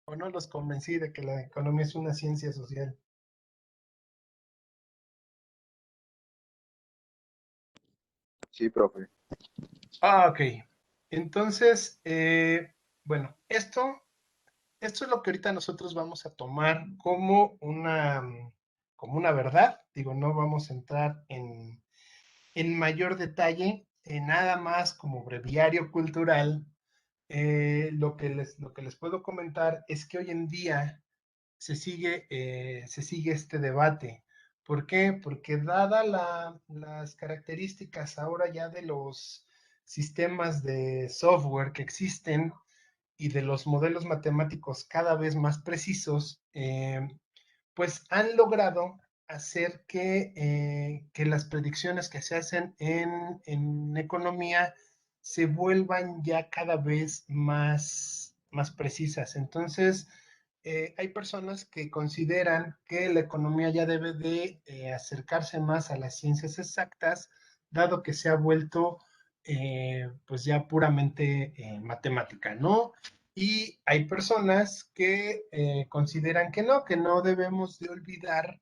o no los convencí de que la economía es una ciencia social? Sí, profe. Ok. Entonces, bueno, esto es lo que ahorita nosotros vamos a tomar como una verdad. Digo, no vamos a entrar en mayor detalle, nada más como breviario cultural lo que les puedo comentar es que hoy en día se sigue este debate. ¿Por qué? Porque dada las características ahora ya de los sistemas de software que existen y de los modelos matemáticos cada vez más precisos, pues han logrado hacer que las predicciones que se hacen en economía se vuelvan ya cada vez más precisas. Entonces, hay personas que consideran que la economía ya debe de acercarse más a las ciencias exactas, dado que se ha vuelto pues ya puramente matemática, ¿no? Y hay personas que consideran que no debemos de olvidar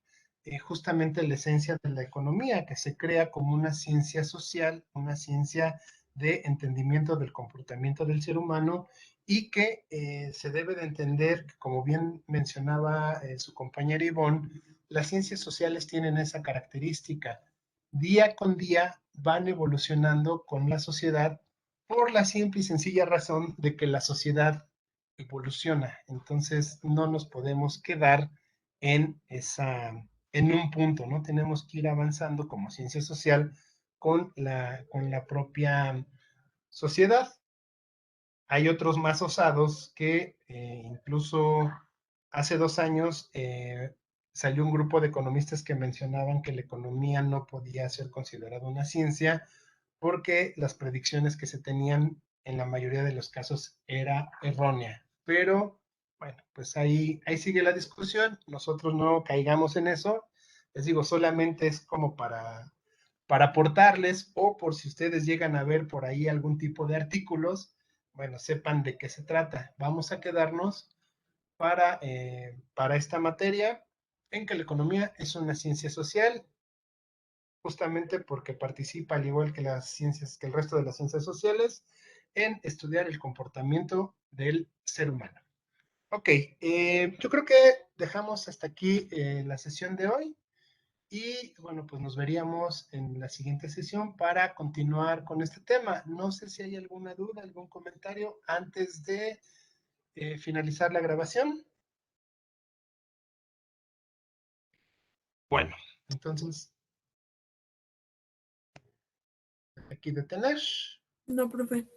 justamente la esencia de la economía, que se crea como una ciencia social, una ciencia de entendimiento del comportamiento del ser humano y que se debe de entender, como bien mencionaba su compañera Ivonne, las ciencias sociales tienen esa característica. Día con día van evolucionando con la sociedad por la simple y sencilla razón de que la sociedad evoluciona. Entonces no nos podemos quedar en un punto, ¿no? Tenemos que ir avanzando como ciencia social con la propia sociedad. Hay otros más osados que incluso hace 2 años salió un grupo de economistas que mencionaban que la economía no podía ser considerada una ciencia porque las predicciones que se tenían en la mayoría de los casos era errónea. Pero bueno, pues ahí sigue la discusión. Nosotros no caigamos en eso. Les digo, solamente es como para aportarles o por si ustedes llegan a ver por ahí algún tipo de artículos, bueno, sepan de qué se trata. Vamos a quedarnos para esta materia en que la economía es una ciencia social, justamente porque participa, al igual que las ciencias, que el resto de las ciencias sociales, en estudiar el comportamiento del ser humano. Ok, yo creo que dejamos hasta aquí la sesión de hoy. Y bueno, pues nos veríamos en la siguiente sesión para continuar con este tema. No sé si hay alguna duda, algún comentario antes de finalizar la grabación. Bueno, entonces aquí detener. No, profe.